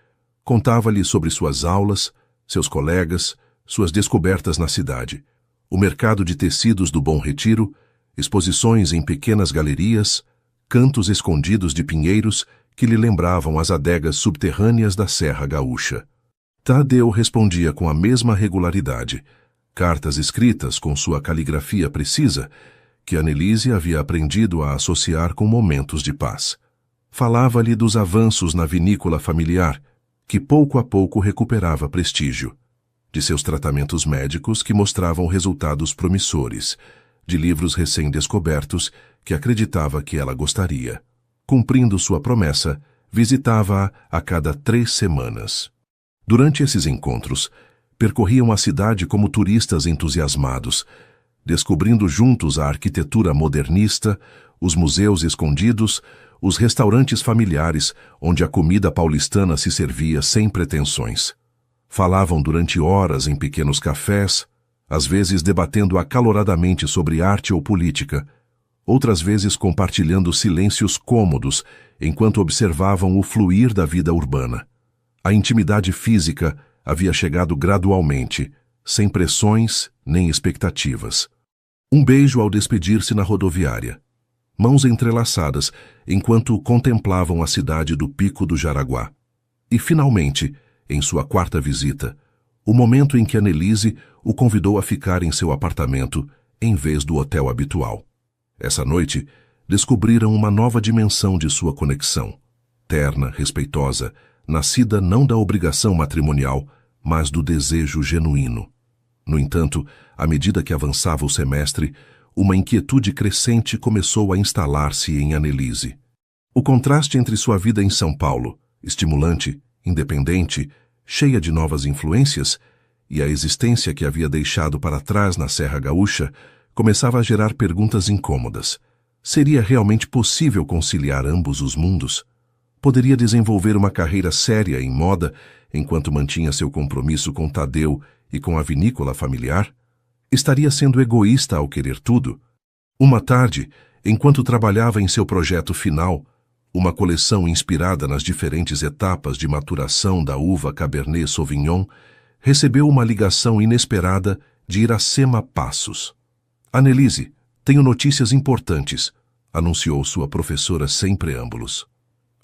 Contava-lhe sobre suas aulas, seus colegas, suas descobertas na cidade, o mercado de tecidos do Bom Retiro, exposições em pequenas galerias, cantos escondidos de pinheiros que lhe lembravam as adegas subterrâneas da Serra Gaúcha. Tadeu respondia com a mesma regularidade, cartas escritas com sua caligrafia precisa, que Annelise havia aprendido a associar com momentos de paz. Falava-lhe dos avanços na vinícola familiar, que pouco a pouco recuperava prestígio, de seus tratamentos médicos que mostravam resultados promissores, de livros recém-descobertos que acreditava que ela gostaria. Cumprindo sua promessa, visitava-a a cada 3 semanas. Durante esses encontros, percorriam a cidade como turistas entusiasmados, descobrindo juntos a arquitetura modernista, os museus escondidos, os restaurantes familiares onde a comida paulistana se servia sem pretensões. Falavam durante horas em pequenos cafés, às vezes debatendo acaloradamente sobre arte ou política, outras vezes compartilhando silêncios cômodos enquanto observavam o fluir da vida urbana. A intimidade física havia chegado gradualmente, sem pressões nem expectativas. Um beijo ao despedir-se na rodoviária. Mãos entrelaçadas enquanto contemplavam a cidade do Pico do Jaraguá. E, finalmente, em sua 4ª visita, o momento em que Annelise o convidou a ficar em seu apartamento em vez do hotel habitual. Essa noite, descobriram uma nova dimensão de sua conexão, terna, respeitosa, nascida não da obrigação matrimonial, mas do desejo genuíno. No entanto, à medida que avançava o semestre, uma inquietude crescente começou a instalar-se em Annelise. O contraste entre sua vida em São Paulo, estimulante, independente, cheia de novas influências, e a existência que havia deixado para trás na Serra Gaúcha, começava a gerar perguntas incômodas. Seria realmente possível conciliar ambos os mundos? Poderia desenvolver uma carreira séria em moda enquanto mantinha seu compromisso com Tadeu e com a vinícola familiar? Estaria sendo egoísta ao querer tudo? Uma tarde, enquanto trabalhava em seu projeto final, uma coleção inspirada nas diferentes etapas de maturação da uva Cabernet Sauvignon, recebeu uma ligação inesperada de Iracema Passos. Annelise, tenho notícias importantes, anunciou sua professora sem preâmbulos.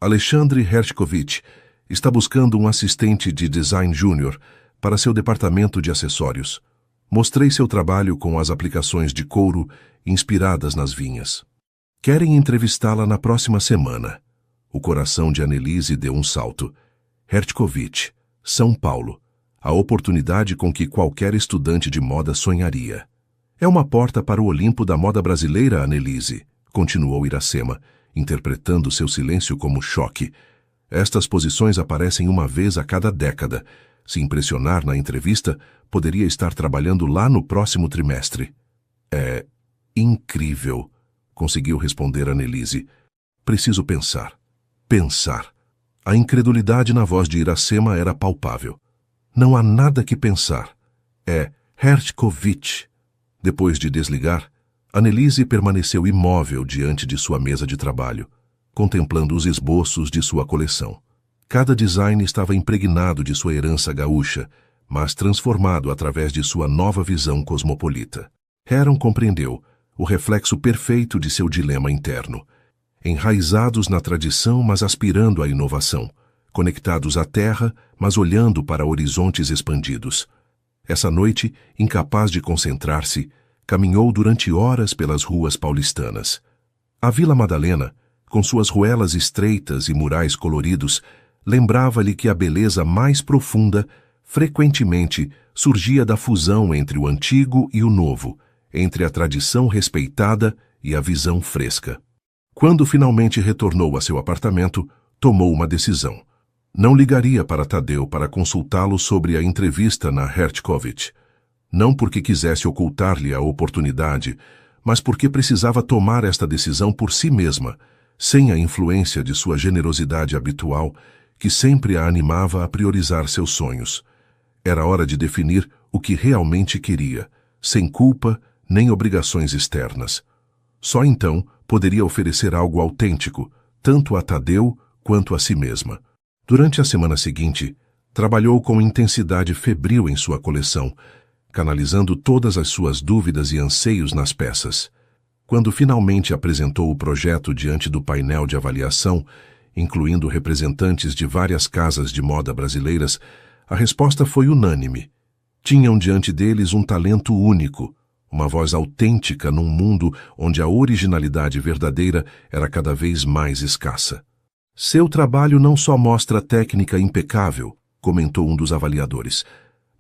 Alexandre Hershkovich está buscando um assistente de design júnior para seu departamento de acessórios. Mostrei seu trabalho com as aplicações de couro inspiradas nas vinhas. Querem entrevistá-la na próxima semana. O coração de Annelise deu um salto. Hershkovich, São Paulo. A oportunidade com que qualquer estudante de moda sonharia. É uma porta para o Olimpo da moda brasileira, Annelise, continuou Iracema, interpretando seu silêncio como choque. Estas posições aparecem uma vez a cada década. Se impressionar na entrevista, poderia estar trabalhando lá no próximo trimestre. É incrível, conseguiu responder Annelise. Preciso pensar. Pensar. A incredulidade na voz de Iracema era palpável. Não há nada que pensar. É Hertkovich. Depois de desligar, Annelise permaneceu imóvel diante de sua mesa de trabalho, contemplando os esboços de sua coleção. Cada design estava impregnado de sua herança gaúcha, mas transformado através de sua nova visão cosmopolita. Heron compreendeu o reflexo perfeito de seu dilema interno. Enraizados na tradição, mas aspirando à inovação. Conectados à terra, mas olhando para horizontes expandidos. Essa noite, incapaz de concentrar-se, caminhou durante horas pelas ruas paulistanas. A Vila Madalena, com suas ruelas estreitas e murais coloridos, lembrava-lhe que a beleza mais profunda, frequentemente, surgia da fusão entre o antigo e o novo, entre a tradição respeitada e a visão fresca. Quando finalmente retornou a seu apartamento, tomou uma decisão. Não ligaria para Tadeu para consultá-lo sobre a entrevista na Hertkovich. Não porque quisesse ocultar-lhe a oportunidade, mas porque precisava tomar esta decisão por si mesma, sem a influência de sua generosidade habitual, que sempre a animava a priorizar seus sonhos. Era hora de definir o que realmente queria, sem culpa nem obrigações externas. Só então poderia oferecer algo autêntico, tanto a Tadeu quanto a si mesma. Durante a semana seguinte, trabalhou com intensidade febril em sua coleção, canalizando todas as suas dúvidas e anseios nas peças. Quando finalmente apresentou o projeto diante do painel de avaliação, incluindo representantes de várias casas de moda brasileiras, a resposta foi unânime. Tinham diante deles um talento único, uma voz autêntica num mundo onde a originalidade verdadeira era cada vez mais escassa. Seu trabalho não só mostra técnica impecável, comentou um dos avaliadores,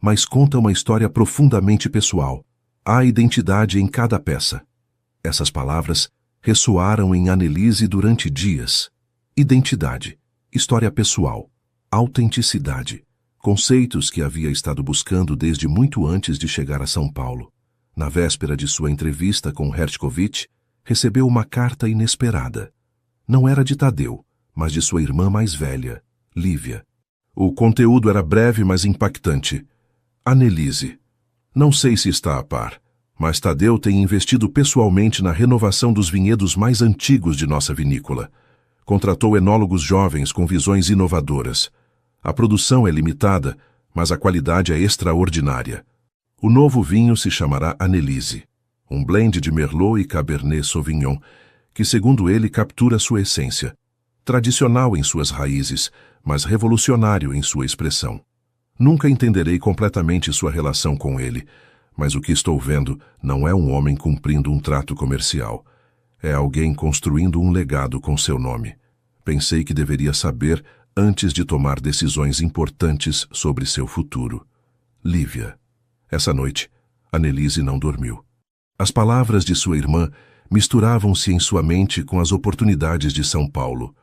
mas conta uma história profundamente pessoal. Há identidade em cada peça. Essas palavras ressoaram em Annelise durante dias. Identidade, história pessoal, autenticidade, conceitos que havia estado buscando desde muito antes de chegar a São Paulo. Na véspera de sua entrevista com Hertkovich, recebeu uma carta inesperada. Não era de Tadeu, mas de sua irmã mais velha, Lívia. O conteúdo era breve, mas impactante. Annelise. Não sei se está a par, mas Tadeu tem investido pessoalmente na renovação dos vinhedos mais antigos de nossa vinícola. Contratou enólogos jovens com visões inovadoras. A produção é limitada, mas a qualidade é extraordinária. O novo vinho se chamará Annelise, um blend de Merlot e Cabernet Sauvignon, que, segundo ele, captura sua essência. Tradicional em suas raízes, mas revolucionário em sua expressão. Nunca entenderei completamente sua relação com ele, mas o que estou vendo não é um homem cumprindo um trato comercial. É alguém construindo um legado com seu nome. Pensei que deveria saber antes de tomar decisões importantes sobre seu futuro. Lívia. Essa noite, Annelise não dormiu. As palavras de sua irmã misturavam-se em sua mente com as oportunidades de São Paulo,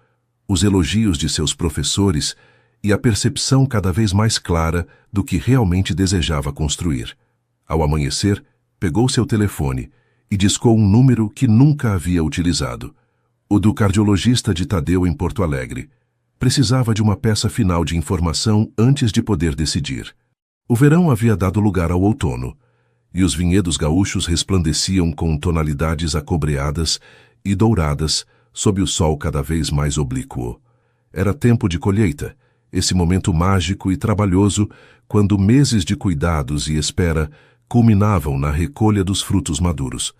os elogios de seus professores e a percepção cada vez mais clara do que realmente desejava construir. Ao amanhecer, pegou seu telefone e discou um número que nunca havia utilizado, o do cardiologista de Tadeu em Porto Alegre. Precisava de uma peça final de informação antes de poder decidir. O verão havia dado lugar ao outono, e os vinhedos gaúchos resplandeciam com tonalidades acobreadas e douradas sob o sol cada vez mais oblíquo. Era tempo de colheita, esse momento mágico e trabalhoso, quando meses de cuidados e espera culminavam na recolha dos frutos maduros.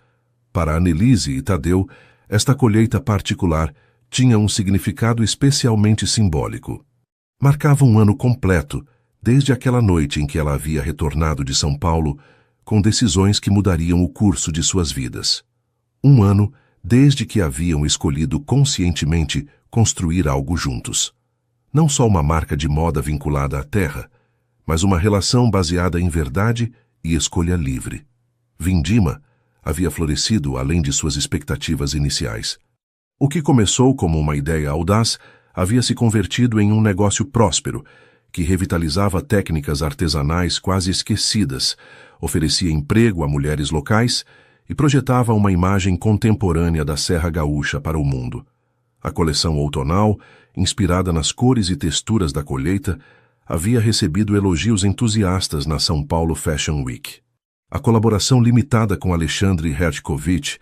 Para Annelise e Tadeu, esta colheita particular tinha um significado especialmente simbólico. Marcava um ano completo, desde aquela noite em que ela havia retornado de São Paulo, com decisões que mudariam o curso de suas vidas. Um ano desde que haviam escolhido conscientemente construir algo juntos. Não só uma marca de moda vinculada à terra, mas uma relação baseada em verdade e escolha livre. Vindima havia florescido além de suas expectativas iniciais. O que começou como uma ideia audaz havia se convertido em um negócio próspero, que revitalizava técnicas artesanais quase esquecidas, oferecia emprego a mulheres locais e projetava uma imagem contemporânea da Serra Gaúcha para o mundo. A coleção outonal, inspirada nas cores e texturas da colheita, havia recebido elogios entusiastas na São Paulo Fashion Week. A colaboração limitada com Alexandre Hertkovich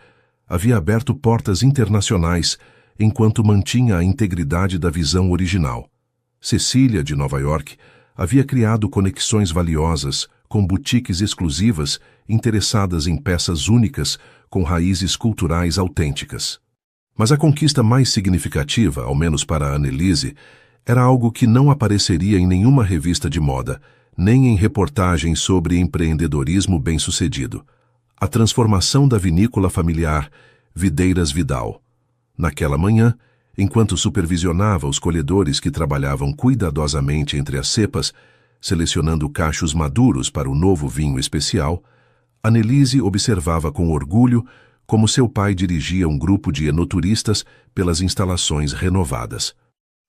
havia aberto portas internacionais enquanto mantinha a integridade da visão original. Cecília, de Nova York, havia criado conexões valiosas com boutiques exclusivas interessadas em peças únicas com raízes culturais autênticas. Mas a conquista mais significativa, ao menos para Annelise, era algo que não apareceria em nenhuma revista de moda, nem em reportagens sobre empreendedorismo bem-sucedido. A transformação da vinícola familiar Videiras Vidal. Naquela manhã, enquanto supervisionava os colhedores que trabalhavam cuidadosamente entre as cepas, selecionando cachos maduros para o novo vinho especial, Annelise observava com orgulho como seu pai dirigia um grupo de enoturistas pelas instalações renovadas.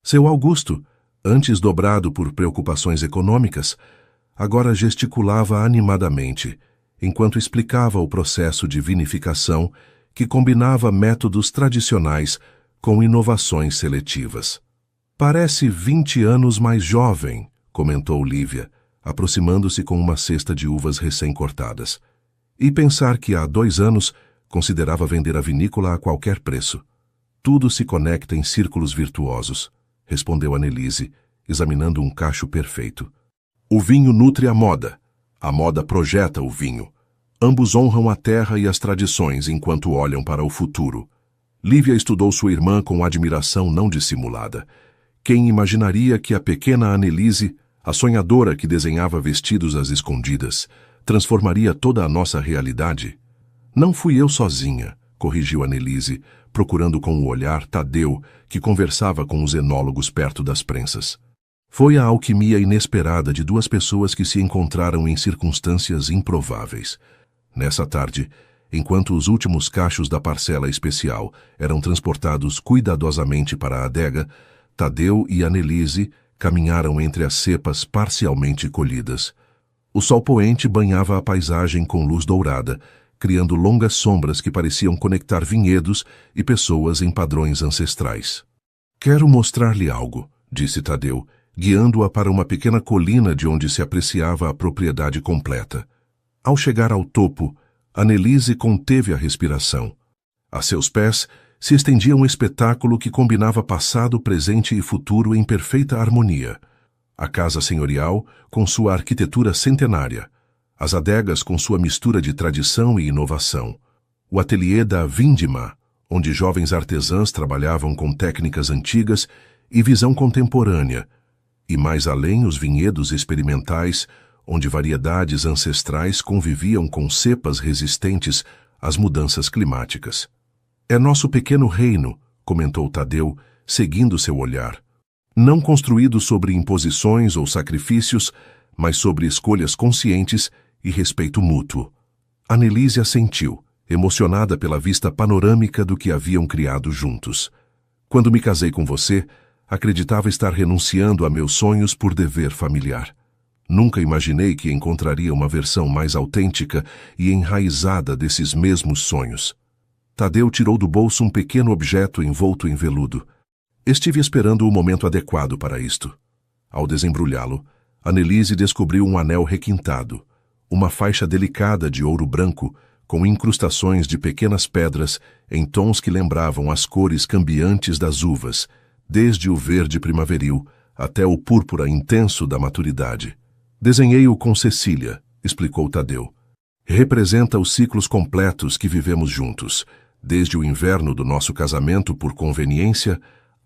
Seu Augusto, antes dobrado por preocupações econômicas, agora gesticulava animadamente, enquanto explicava o processo de vinificação que combinava métodos tradicionais com inovações seletivas. "Parece 20 anos mais jovem", comentou Lívia, aproximando-se com uma cesta de uvas recém-cortadas. "E pensar que há 2 anos considerava vender a vinícola a qualquer preço. Tudo se conecta em círculos virtuosos", respondeu Annelise, examinando um cacho perfeito. "O vinho nutre a moda projeta o vinho. Ambos honram a terra e as tradições enquanto olham para o futuro." Lívia estudou sua irmã com admiração não dissimulada. Quem imaginaria que a pequena Annelise, a sonhadora que desenhava vestidos às escondidas, transformaria toda a nossa realidade? "Não fui eu sozinha", corrigiu Annelise, procurando com o olhar Tadeu, que conversava com os enólogos perto das prensas. "Foi a alquimia inesperada de 2 pessoas que se encontraram em circunstâncias improváveis." Nessa tarde, enquanto os últimos cachos da parcela especial eram transportados cuidadosamente para a adega, Tadeu e Annelise caminharam entre as cepas parcialmente colhidas. O sol poente banhava a paisagem com luz dourada, criando longas sombras que pareciam conectar vinhedos e pessoas em padrões ancestrais. "Quero mostrar-lhe algo", disse Tadeu, guiando-a para uma pequena colina de onde se apreciava a propriedade completa. Ao chegar ao topo, Annelise conteve a respiração. A seus pés se estendia um espetáculo que combinava passado, presente e futuro em perfeita harmonia. A casa senhorial, com sua arquitetura centenária. As adegas com sua mistura de tradição e inovação. O ateliê da Vindima, onde jovens artesãs trabalhavam com técnicas antigas e visão contemporânea. E mais além os vinhedos experimentais, onde variedades ancestrais conviviam com cepas resistentes às mudanças climáticas. "É nosso pequeno reino", comentou Tadeu, seguindo seu olhar. "Não construído sobre imposições ou sacrifícios, mas sobre escolhas conscientes e respeito mútuo." Annelise assentiu, emocionada pela vista panorâmica do que haviam criado juntos. "Quando me casei com você, acreditava estar renunciando a meus sonhos por dever familiar. Nunca imaginei que encontraria uma versão mais autêntica e enraizada desses mesmos sonhos." Tadeu tirou do bolso um pequeno objeto envolto em veludo. "Estive esperando o momento adequado para isto." Ao desembrulhá-lo, Annelise descobriu um anel requintado, uma faixa delicada de ouro branco, com incrustações de pequenas pedras em tons que lembravam as cores cambiantes das uvas, desde o verde primaveril até o púrpura intenso da maturidade. "Desenhei-o com Cecília", explicou Tadeu. "Representa os ciclos completos que vivemos juntos, desde o inverno do nosso casamento por conveniência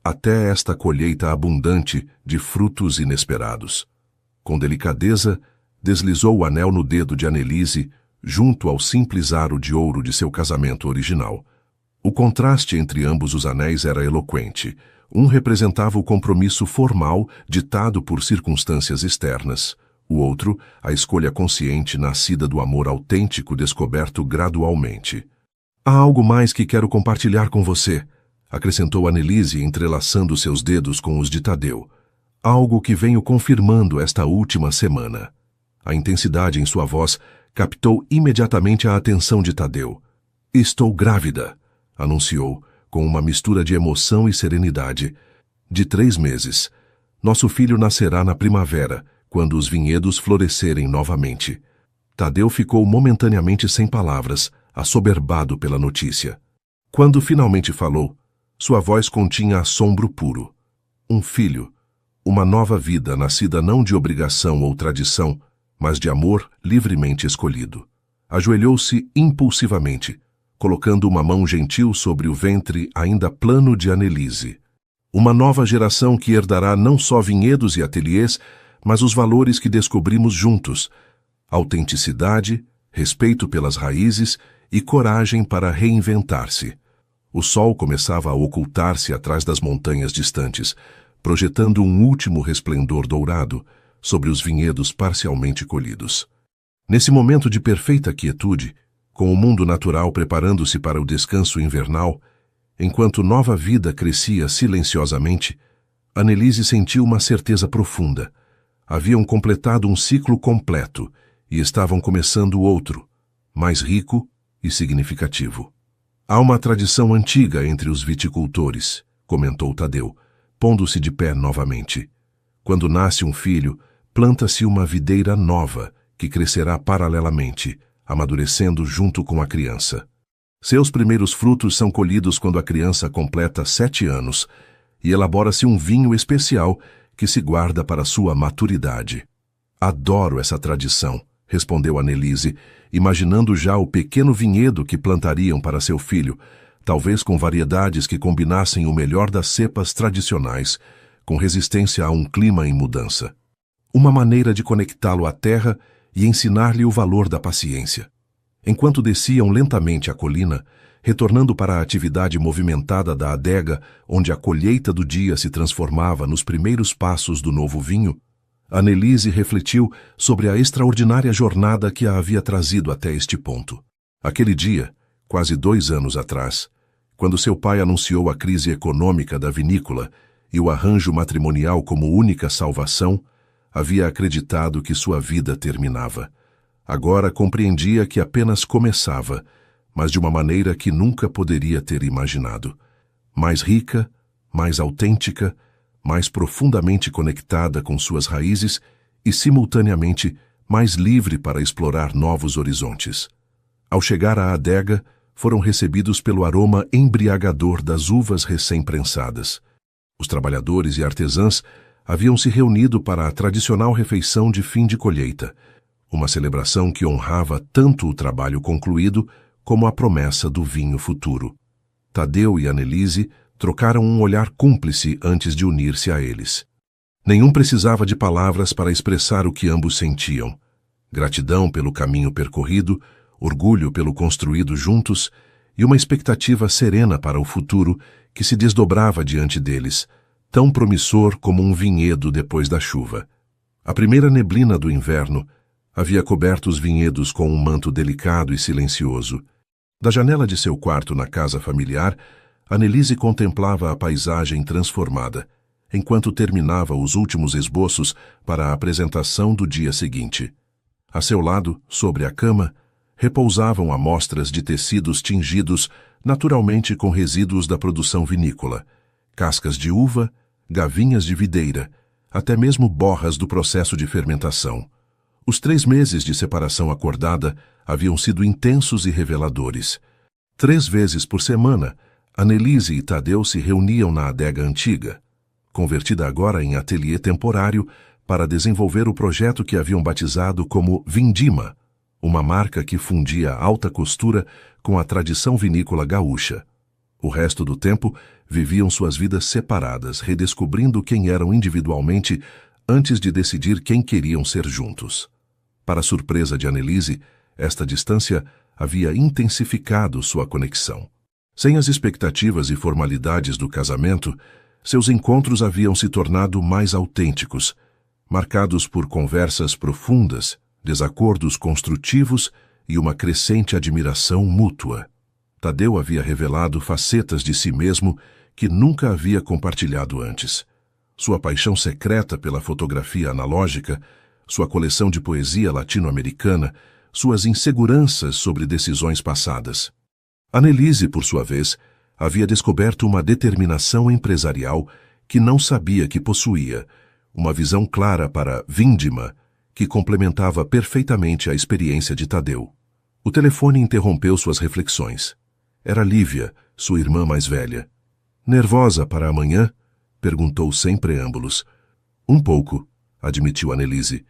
até esta colheita abundante de frutos inesperados." Com delicadeza, deslizou o anel no dedo de Annelise, junto ao simples aro de ouro de seu casamento original. O contraste entre ambos os anéis era eloquente. Um representava o compromisso formal ditado por circunstâncias externas. O outro, a escolha consciente nascida do amor autêntico descoberto gradualmente. "Há algo mais que quero compartilhar com você", acrescentou Annelise, entrelaçando seus dedos com os de Tadeu. "Algo que venho confirmando esta última semana." A intensidade em sua voz captou imediatamente a atenção de Tadeu. "Estou grávida", anunciou, com uma mistura de emoção e serenidade. De 3 meses. Nosso filho nascerá na primavera, quando os vinhedos florescerem novamente. Tadeu ficou momentaneamente sem palavras, assoberbado pela notícia. Quando finalmente falou, sua voz continha assombro puro. Um filho, uma nova vida nascida não de obrigação ou tradição, mas de amor livremente escolhido. Ajoelhou-se impulsivamente, colocando uma mão gentil sobre o ventre ainda plano de Annelise. Uma nova geração que herdará não só vinhedos e ateliês, mas os valores que descobrimos juntos: autenticidade, respeito pelas raízes e coragem para reinventar-se. O sol começava a ocultar-se atrás das montanhas distantes, projetando um último resplendor dourado sobre os vinhedos parcialmente colhidos. Nesse momento de perfeita quietude, com o mundo natural preparando-se para o descanso invernal, enquanto nova vida crescia silenciosamente, Annelise sentiu uma certeza profunda. Haviam completado um ciclo completo e estavam começando outro, mais rico e significativo. Há uma tradição antiga entre os viticultores, comentou Tadeu, pondo-se de pé novamente. Quando nasce um filho, planta-se uma videira nova, que crescerá paralelamente, amadurecendo junto com a criança. Seus primeiros frutos são colhidos quando a criança completa 7 anos, e elabora-se um vinho especial que se guarda para sua maturidade. Adoro essa tradição, respondeu Annelise, imaginando já o pequeno vinhedo que plantariam para seu filho, talvez com variedades que combinassem o melhor das cepas tradicionais, com resistência a um clima em mudança. Uma maneira de conectá-lo à terra e ensinar-lhe o valor da paciência. Enquanto desciam lentamente a colina, retornando para a atividade movimentada da adega, onde a colheita do dia se transformava nos primeiros passos do novo vinho, Annelise refletiu sobre a extraordinária jornada que a havia trazido até este ponto. Aquele dia, quase 2 anos atrás, quando seu pai anunciou a crise econômica da vinícola e o arranjo matrimonial como única salvação, havia acreditado que sua vida terminava. Agora compreendia que apenas começava, mas de uma maneira que nunca poderia ter imaginado. Mais rica, mais autêntica, mais profundamente conectada com suas raízes e, simultaneamente, mais livre para explorar novos horizontes. Ao chegar à adega, foram recebidos pelo aroma embriagador das uvas recém-prensadas. Os trabalhadores e artesãs haviam se reunido para a tradicional refeição de fim de colheita, uma celebração que honrava tanto o trabalho concluído como a promessa do vinho futuro. Tadeu e Annelise trocaram um olhar cúmplice antes de unir-se a eles. Nenhum precisava de palavras para expressar o que ambos sentiam: gratidão pelo caminho percorrido, orgulho pelo construído juntos e uma expectativa serena para o futuro que se desdobrava diante deles, tão promissor como um vinhedo depois da chuva. A primeira neblina do inverno havia coberto os vinhedos com um manto delicado e silencioso. Da janela de seu quarto na casa familiar, Annelise contemplava a paisagem transformada, enquanto terminava os últimos esboços para a apresentação do dia seguinte. A seu lado, sobre a cama, repousavam amostras de tecidos tingidos naturalmente com resíduos da produção vinícola, cascas de uva, gavinhas de videira, até mesmo borras do processo de fermentação. Os 3 meses de separação acordada haviam sido intensos e reveladores. 3 vezes por semana, Annelise e Tadeu se reuniam na adega antiga, convertida agora em ateliê temporário, para desenvolver o projeto que haviam batizado como Vindima, uma marca que fundia alta costura com a tradição vinícola gaúcha. O resto do tempo, viviam suas vidas separadas, redescobrindo quem eram individualmente antes de decidir quem queriam ser juntos. Para a surpresa de Annelise, esta distância havia intensificado sua conexão. Sem as expectativas e formalidades do casamento, seus encontros haviam se tornado mais autênticos, marcados por conversas profundas, desacordos construtivos e uma crescente admiração mútua. Tadeu havia revelado facetas de si mesmo que nunca havia compartilhado antes. Sua paixão secreta pela fotografia analógica, sua coleção de poesia latino-americana, suas inseguranças sobre decisões passadas. Annelise, por sua vez, havia descoberto uma determinação empresarial que não sabia que possuía, uma visão clara para Vindima, que complementava perfeitamente a experiência de Tadeu. O telefone interrompeu suas reflexões. Era Lívia, sua irmã mais velha. Nervosa para amanhã? Perguntou sem preâmbulos. Um pouco, admitiu Annelise,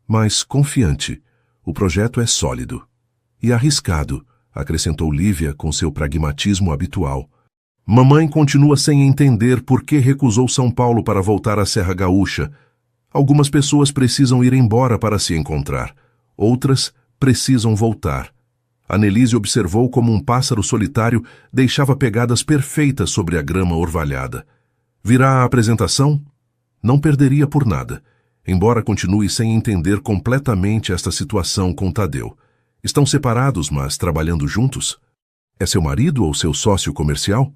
mas confiante. O projeto é sólido. E arriscado, acrescentou Lívia com seu pragmatismo habitual. Mamãe continua sem entender por que recusou São Paulo para voltar à Serra Gaúcha. Algumas pessoas precisam ir embora para se encontrar. Outras precisam voltar. Annelise observou como um pássaro solitário deixava pegadas perfeitas sobre a grama orvalhada. Virá a apresentação? Não perderia por nada, embora continue sem entender completamente esta situação com Tadeu. Estão separados, mas trabalhando juntos? É seu marido ou seu sócio comercial?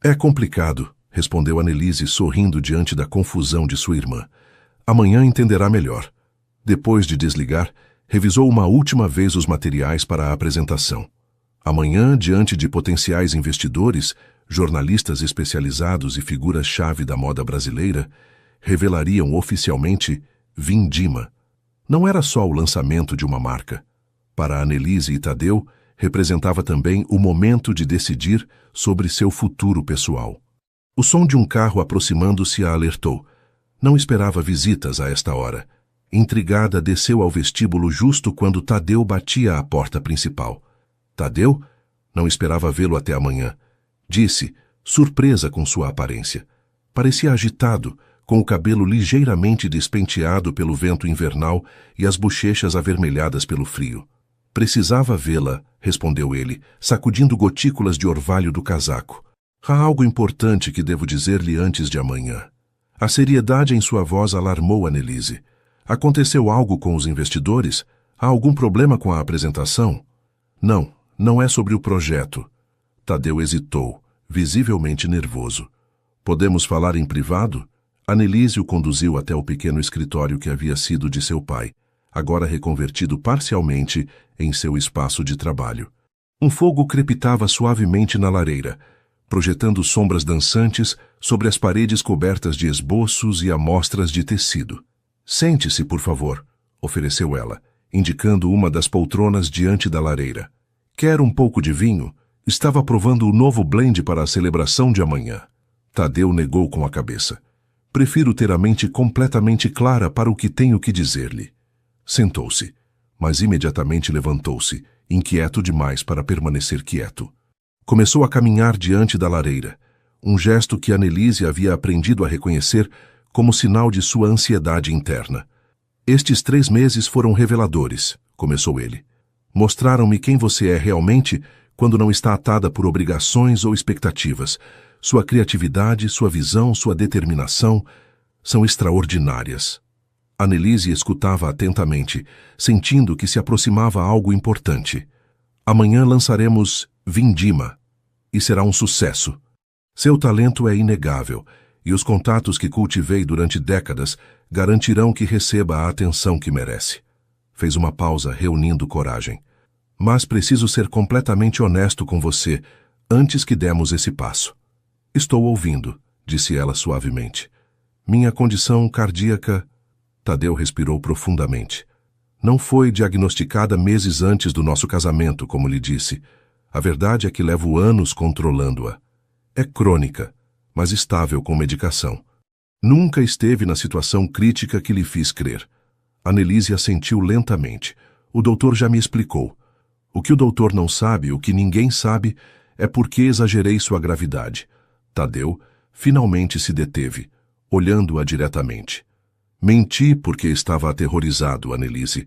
É complicado, respondeu Annelise sorrindo diante da confusão de sua irmã. Amanhã entenderá melhor. Depois de desligar, revisou uma última vez os materiais para a apresentação. Amanhã, diante de potenciais investidores, jornalistas especializados e figuras-chave da moda brasileira, revelariam oficialmente Vindima. Não era só o lançamento de uma marca. Para Annelise e Tadeu, representava também o momento de decidir sobre seu futuro pessoal. O som de um carro aproximando-se a alertou. Não esperava visitas a esta hora. Intrigada, desceu ao vestíbulo justo quando Tadeu batia à porta principal. Tadeu? Não esperava vê-lo até amanhã. Disse, surpresa com sua aparência. Parecia agitado, com o cabelo ligeiramente despenteado pelo vento invernal e as bochechas avermelhadas pelo frio. Precisava vê-la, respondeu ele, sacudindo gotículas de orvalho do casaco. Há algo importante que devo dizer-lhe antes de amanhã. A seriedade em sua voz alarmou Annelise. Aconteceu algo com os investidores? Há algum problema com a apresentação? Não, não é sobre o projeto. Tadeu hesitou, visivelmente nervoso. Podemos falar em privado? Annelise o conduziu até o pequeno escritório que havia sido de seu pai, agora reconvertido parcialmente em seu espaço de trabalho. Um fogo crepitava suavemente na lareira, projetando sombras dançantes sobre as paredes cobertas de esboços e amostras de tecido. Sente-se, por favor, ofereceu ela, indicando uma das poltronas diante da lareira. Quer um pouco de vinho? Estava provando o novo blend para a celebração de amanhã. Tadeu negou com a cabeça. Prefiro ter a mente completamente clara para o que tenho que dizer-lhe. Sentou-se, mas imediatamente levantou-se, inquieto demais para permanecer quieto. Começou a caminhar diante da lareira, um gesto que Annelise havia aprendido a reconhecer como sinal de sua ansiedade interna. Estes 3 meses foram reveladores, começou ele. Mostraram-me quem você é realmente quando não está atada por obrigações ou expectativas. Sua criatividade, sua visão, sua determinação são extraordinárias. Annelise escutava atentamente, sentindo que se aproximava algo importante. Amanhã lançaremos Vindima, e será um sucesso. Seu talento é inegável, e os contatos que cultivei durante décadas garantirão que receba a atenção que merece. Fez uma pausa, reunindo coragem. Mas preciso ser completamente honesto com você antes que demos esse passo. Estou ouvindo, disse ela suavemente. Minha condição cardíaca... Tadeu respirou profundamente. Não foi diagnosticada meses antes do nosso casamento, como lhe disse. A verdade é que levo anos controlando-a. É crônica, mas estável com medicação. Nunca esteve na situação crítica que lhe fiz crer. Annelise assentiu lentamente. O doutor já me explicou. O que o doutor não sabe, o que ninguém sabe, é porque exagerei sua gravidade. Tadeu finalmente se deteve, olhando-a diretamente. Menti porque estava aterrorizado, Annelise.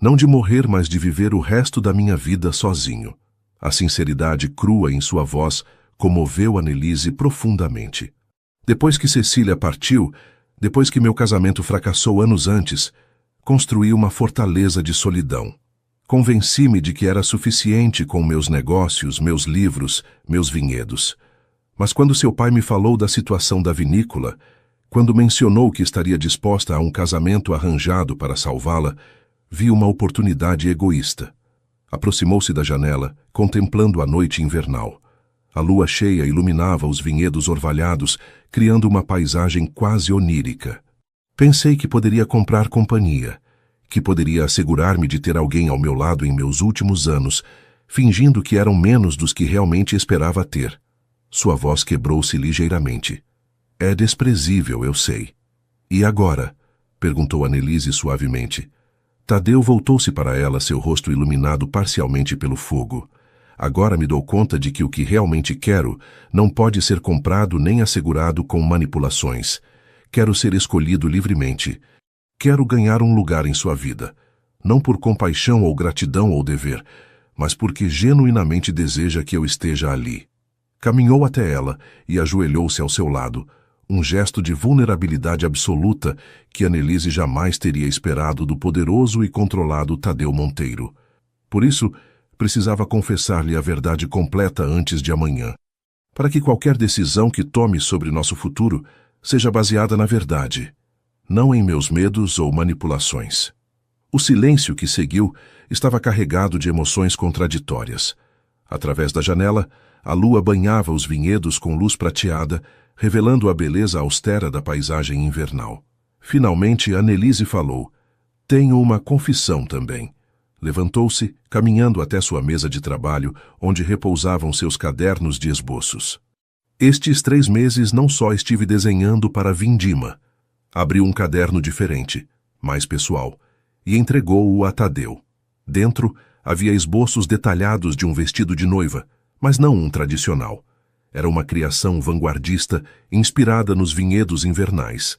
Não de morrer, mas de viver o resto da minha vida sozinho. A sinceridade crua em sua voz comoveu Annelise profundamente. Depois que Cecília partiu, depois que meu casamento fracassou anos antes, construí uma fortaleza de solidão. Convenci-me de que era suficiente com meus negócios, meus livros, meus vinhedos. Mas quando seu pai me falou da situação da vinícola, quando mencionou que estaria disposta a um casamento arranjado para salvá-la, vi uma oportunidade egoísta. Aproximou-se da janela, contemplando a noite invernal. A lua cheia iluminava os vinhedos orvalhados, criando uma paisagem quase onírica. Pensei que poderia comprar companhia, que poderia assegurar-me de ter alguém ao meu lado em meus últimos anos, fingindo que eram menos dos que realmente esperava ter. Sua voz quebrou-se ligeiramente. É desprezível, eu sei. E agora? Perguntou Annelise suavemente. Tadeu voltou-se para ela, seu rosto iluminado parcialmente pelo fogo. Agora me dou conta de que o que realmente quero não pode ser comprado nem assegurado com manipulações. Quero ser escolhido livremente. Quero ganhar um lugar em sua vida. Não por compaixão ou gratidão ou dever, mas porque genuinamente deseja que eu esteja ali. Caminhou até ela e ajoelhou-se ao seu lado, um gesto de vulnerabilidade absoluta que Annelise jamais teria esperado do poderoso e controlado Tadeu Monteiro. Por isso, precisava confessar-lhe a verdade completa antes de amanhã, para que qualquer decisão que tome sobre nosso futuro seja baseada na verdade, não em meus medos ou manipulações. O silêncio que seguiu estava carregado de emoções contraditórias. Através da janela, a lua banhava os vinhedos com luz prateada, revelando a beleza austera da paisagem invernal. Finalmente, Annelise falou: "Tenho uma confissão também." Levantou-se, caminhando até sua mesa de trabalho, onde repousavam seus cadernos de esboços. Estes 3 meses não só estive desenhando para Vindima. Abriu um caderno diferente, mais pessoal, e entregou-o a Tadeu. Dentro, havia esboços detalhados de um vestido de noiva, mas não um tradicional. Era uma criação vanguardista inspirada nos vinhedos invernais.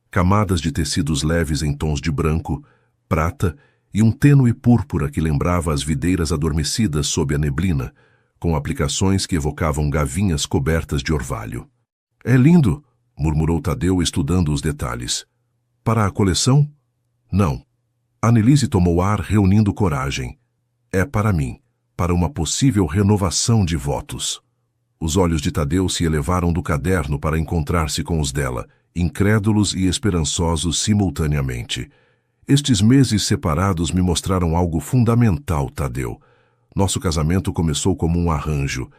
Camadas de tecidos leves em tons de branco, prata e um tênue púrpura que lembrava as videiras adormecidas sob a neblina, com aplicações que evocavam gavinhas cobertas de orvalho. "É lindo", murmurou Tadeu, estudando os detalhes. "Para a coleção?" "Não." Annelise tomou ar, reunindo coragem. "É para mim, para uma possível renovação de votos." Os olhos de Tadeu se elevaram do caderno para encontrar-se com os dela, incrédulos e esperançosos simultaneamente. "Estes meses separados me mostraram algo fundamental, Tadeu. Nosso casamento começou como um arranjo,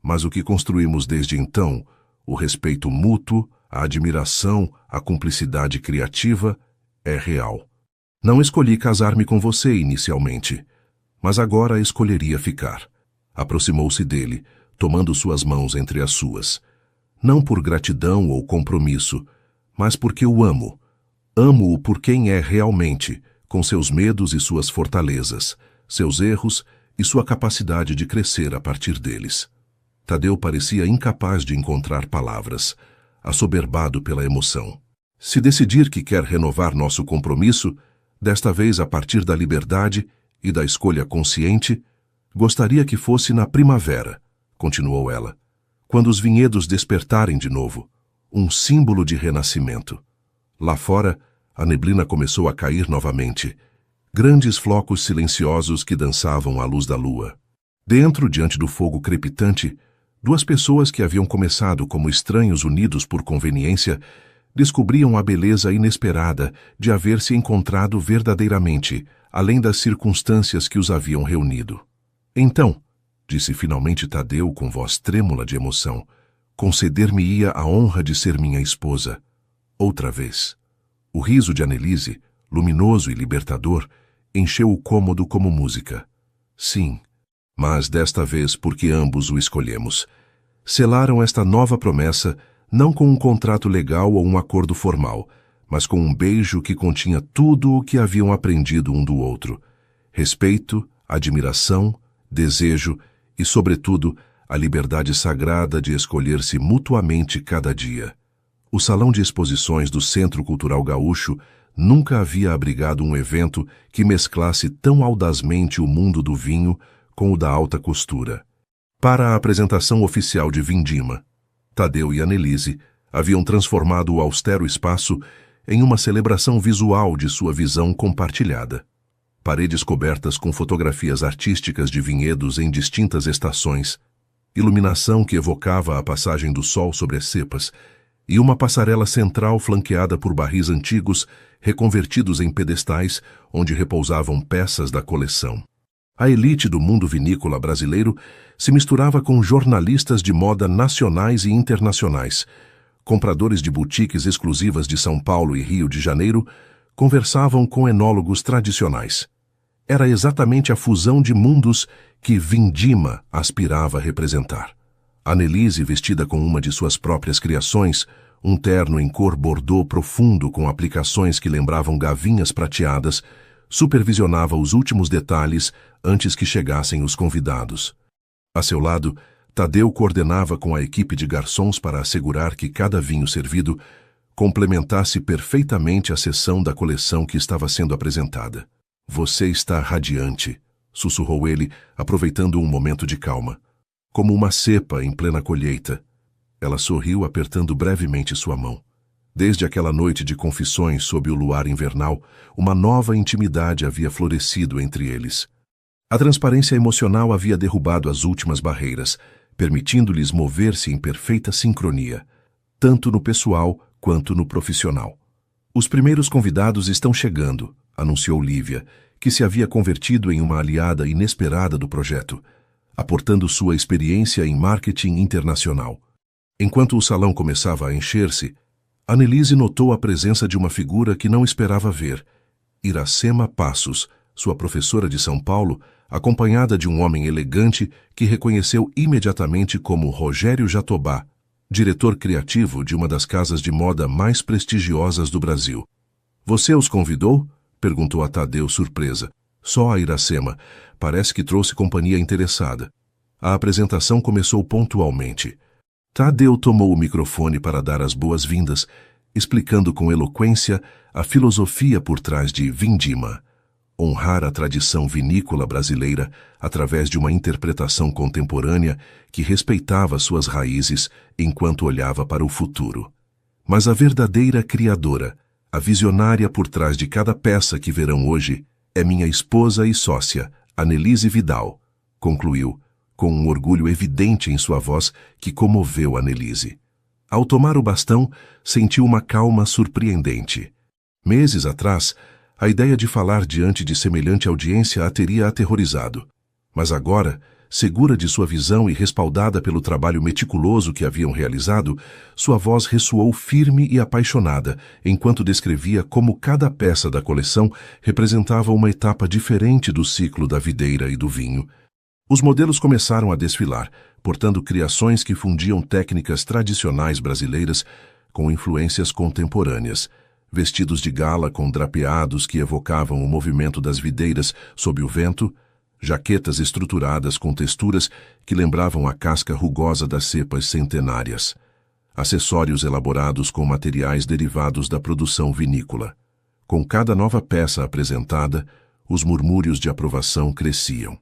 mas o que construímos desde então, o respeito mútuo, a admiração, a cumplicidade criativa, é real. Não escolhi casar-me com você inicialmente, mas agora escolheria ficar." Aproximou-se dele, tomando suas mãos entre as suas. "Não por gratidão ou compromisso, mas porque o amo. Amo-o por quem é realmente, com seus medos e suas fortalezas, seus erros e sua capacidade de crescer a partir deles." Tadeu parecia incapaz de encontrar palavras, assoberbado pela emoção. "Se decidir que quer renovar nosso compromisso, desta vez a partir da liberdade e da escolha consciente, gostaria que fosse na primavera", continuou ela, "quando os vinhedos despertarem de novo, um símbolo de renascimento." Lá fora, a neblina começou a cair novamente, grandes flocos silenciosos que dançavam à luz da lua. Dentro, diante do fogo crepitante, 2 pessoas que haviam começado como estranhos unidos por conveniência, descobriam a beleza inesperada de haver se encontrado verdadeiramente, além das circunstâncias que os haviam reunido. "Então", disse finalmente Tadeu com voz trêmula de emoção, "conceder-me-ia a honra de ser minha esposa. Outra vez." O riso de Annelise, luminoso e libertador, encheu o cômodo como música. "Sim, mas desta vez porque ambos o escolhemos." Selaram esta nova promessa não com um contrato legal ou um acordo formal, mas com um beijo que continha tudo o que haviam aprendido um do outro: respeito, admiração, desejo e, sobretudo, a liberdade sagrada de escolher-se mutuamente cada dia. O Salão de Exposições do Centro Cultural Gaúcho nunca havia abrigado um evento que mesclasse tão audazmente o mundo do vinho com o da alta costura. Para a apresentação oficial de Vindima, Tadeu e Annelise haviam transformado o austero espaço em uma celebração visual de sua visão compartilhada. Paredes cobertas com fotografias artísticas de vinhedos em distintas estações, iluminação que evocava a passagem do sol sobre as cepas e uma passarela central flanqueada por barris antigos reconvertidos em pedestais onde repousavam peças da coleção. A elite do mundo vinícola brasileiro se misturava com jornalistas de moda nacionais e internacionais. Compradores de boutiques exclusivas de São Paulo e Rio de Janeiro conversavam com enólogos tradicionais. Era exatamente a fusão de mundos que Vindima aspirava a representar. Annelise, vestida com uma de suas próprias criações, um terno em cor bordô profundo com aplicações que lembravam gavinhas prateadas, supervisionava os últimos detalhes antes que chegassem os convidados. A seu lado, Tadeu coordenava com a equipe de garçons para assegurar que cada vinho servido complementasse perfeitamente a seção da coleção que estava sendo apresentada. "Você está radiante", sussurrou ele, aproveitando um momento de calma. "Como uma cepa em plena colheita." Ela sorriu, apertando brevemente sua mão. Desde aquela noite de confissões sob o luar invernal, uma nova intimidade havia florescido entre eles. A transparência emocional havia derrubado as últimas barreiras, permitindo-lhes mover-se em perfeita sincronia, tanto no pessoal quanto no profissional. "Os primeiros convidados estão chegando", anunciou Lívia, que se havia convertido em uma aliada inesperada do projeto, aportando sua experiência em marketing internacional. Enquanto o salão começava a encher-se, Annelise notou a presença de uma figura que não esperava ver: Iracema Passos, sua professora de São Paulo, acompanhada de um homem elegante que reconheceu imediatamente como Rogério Jatobá, diretor criativo de uma das casas de moda mais prestigiosas do Brasil. "Você os convidou?" perguntou a Tadeu, surpresa. "Só a Iracema. Parece que trouxe companhia interessada." A apresentação começou pontualmente. Tadeu tomou o microfone para dar as boas-vindas, explicando com eloquência a filosofia por trás de Vindima: honrar a tradição vinícola brasileira através de uma interpretação contemporânea que respeitava suas raízes enquanto olhava para o futuro. Mas a verdadeira criadora, a visionária por trás de cada peça que verão hoje, é minha esposa e sócia, Annelise Vidal, concluiu, com um orgulho evidente em sua voz que comoveu Annelise. Ao tomar o bastão, sentiu uma calma surpreendente. Meses atrás, a ideia de falar diante de semelhante audiência a teria aterrorizado. Mas agora, segura de sua visão e respaldada pelo trabalho meticuloso que haviam realizado, sua voz ressoou firme e apaixonada, enquanto descrevia como cada peça da coleção representava uma etapa diferente do ciclo da videira e do vinho. Os modelos começaram a desfilar, portando criações que fundiam técnicas tradicionais brasileiras com influências contemporâneas, vestidos de gala com drapeados que evocavam o movimento das videiras sob o vento, jaquetas estruturadas com texturas que lembravam a casca rugosa das cepas centenárias, acessórios elaborados com materiais derivados da produção vinícola. Com cada nova peça apresentada, os murmúrios de aprovação cresciam.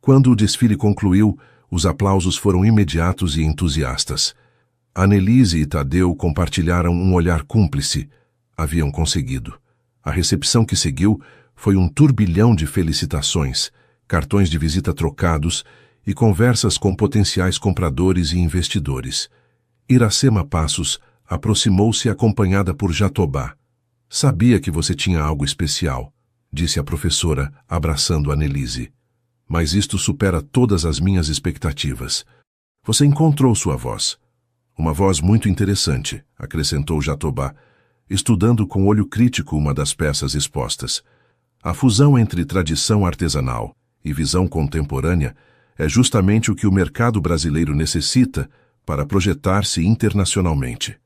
Quando o desfile concluiu, os aplausos foram imediatos e entusiastas. Annelise e Tadeu compartilharam um olhar cúmplice. Haviam conseguido. A recepção que seguiu foi um turbilhão de felicitações, cartões de visita trocados e conversas com potenciais compradores e investidores. Iracema Passos aproximou-se acompanhada por Jatobá. "Sabia que você tinha algo especial", disse a professora, abraçando Annelise. "Mas isto supera todas as minhas expectativas. Você encontrou sua voz." "Uma voz muito interessante", acrescentou Jatobá, estudando com olho crítico uma das peças expostas. "A fusão entre tradição artesanal e visão contemporânea é justamente o que o mercado brasileiro necessita para projetar-se internacionalmente.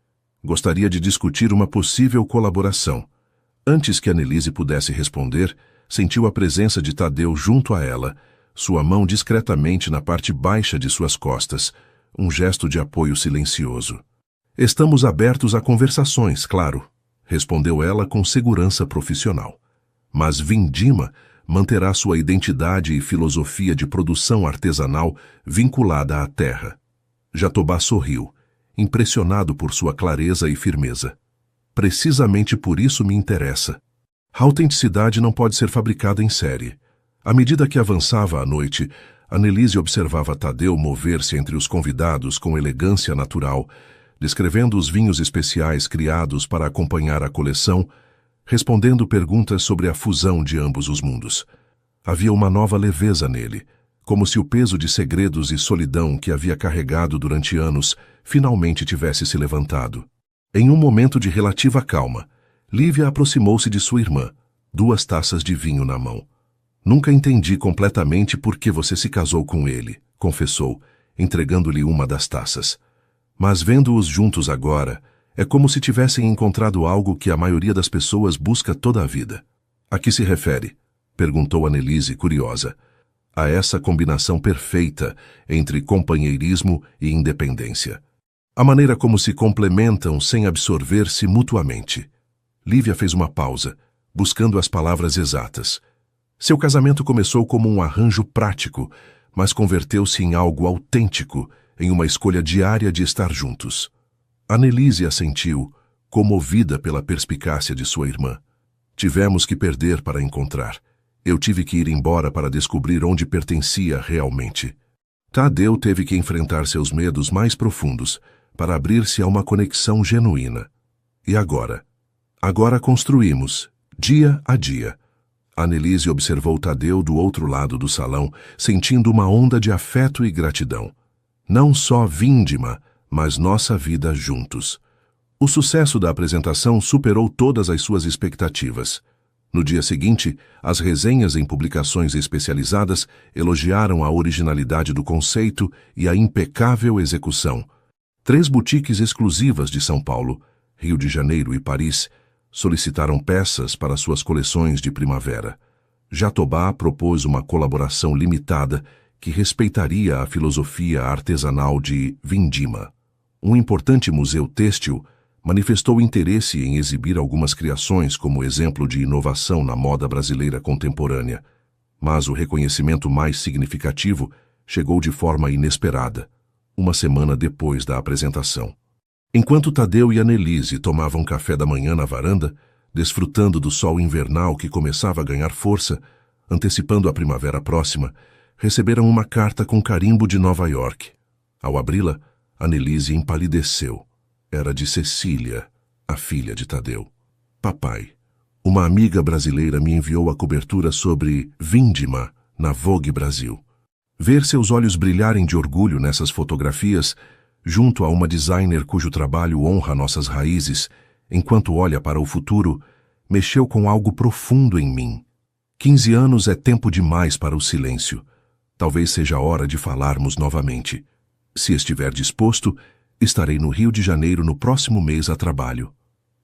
Gostaria de discutir uma possível colaboração." Antes que Annelise pudesse responder, sentiu a presença de Tadeu junto a ela, sua mão discretamente na parte baixa de suas costas, um gesto de apoio silencioso. "Estamos abertos a conversações, claro", respondeu ela com segurança profissional. "Mas Vindima manterá sua identidade e filosofia de produção artesanal vinculada à terra." Jatobá sorriu, impressionado por sua clareza e firmeza. "Precisamente por isso me interessa. A autenticidade não pode ser fabricada em série." À medida que avançava a noite, Annelise observava Tadeu mover-se entre os convidados com elegância natural, descrevendo os vinhos especiais criados para acompanhar a coleção, respondendo perguntas sobre a fusão de ambos os mundos. Havia uma nova leveza nele, como se o peso de segredos e solidão que havia carregado durante anos finalmente tivesse se levantado. Em um momento de relativa calma, Lívia aproximou-se de sua irmã, 2 taças de vinho na mão. Nunca entendi completamente por que você se casou com ele, confessou, entregando-lhe uma das taças. Mas vendo-os juntos agora, é como se tivessem encontrado algo que a maioria das pessoas busca toda a vida. A que se refere? Perguntou Annelise, curiosa. A essa combinação perfeita entre companheirismo e independência. A maneira como se complementam sem absorver-se mutuamente. Lívia fez uma pausa, buscando as palavras exatas. Seu casamento começou como um arranjo prático, mas converteu-se em algo autêntico, em uma escolha diária de estar juntos. Annelise assentiu, comovida pela perspicácia de sua irmã. Tivemos que perder para encontrar. Eu tive que ir embora para descobrir onde pertencia realmente. Tadeu teve que enfrentar seus medos mais profundos para abrir-se a uma conexão genuína. E agora? Agora construímos, dia a dia. Annelise observou Tadeu do outro lado do salão, sentindo uma onda de afeto e gratidão. Não só Vindima, mas nossa vida juntos. O sucesso da apresentação superou todas as suas expectativas. No dia seguinte, as resenhas em publicações especializadas elogiaram a originalidade do conceito e a impecável execução. 3 boutiques exclusivas de São Paulo, Rio de Janeiro e Paris solicitaram peças para suas coleções de primavera. Jatobá propôs uma colaboração limitada que respeitaria a filosofia artesanal de Vindima. Um importante museu têxtil manifestou interesse em exibir algumas criações como exemplo de inovação na moda brasileira contemporânea, mas o reconhecimento mais significativo chegou de forma inesperada, uma semana depois da apresentação. Enquanto Tadeu e Annelise tomavam café da manhã na varanda, desfrutando do sol invernal que começava a ganhar força, antecipando a primavera próxima, receberam uma carta com carimbo de Nova York. Ao abri-la, Annelise empalideceu. Era de Cecília, a filha de Tadeu. Papai, uma amiga brasileira me enviou a cobertura sobre Vindima na Vogue Brasil. Ver seus olhos brilharem de orgulho nessas fotografias, junto a uma designer cujo trabalho honra nossas raízes, enquanto olha para o futuro, mexeu com algo profundo em mim. 15 anos é tempo demais para o silêncio. Talvez seja a hora de falarmos novamente. Se estiver disposto, estarei no Rio de Janeiro no próximo mês a trabalho.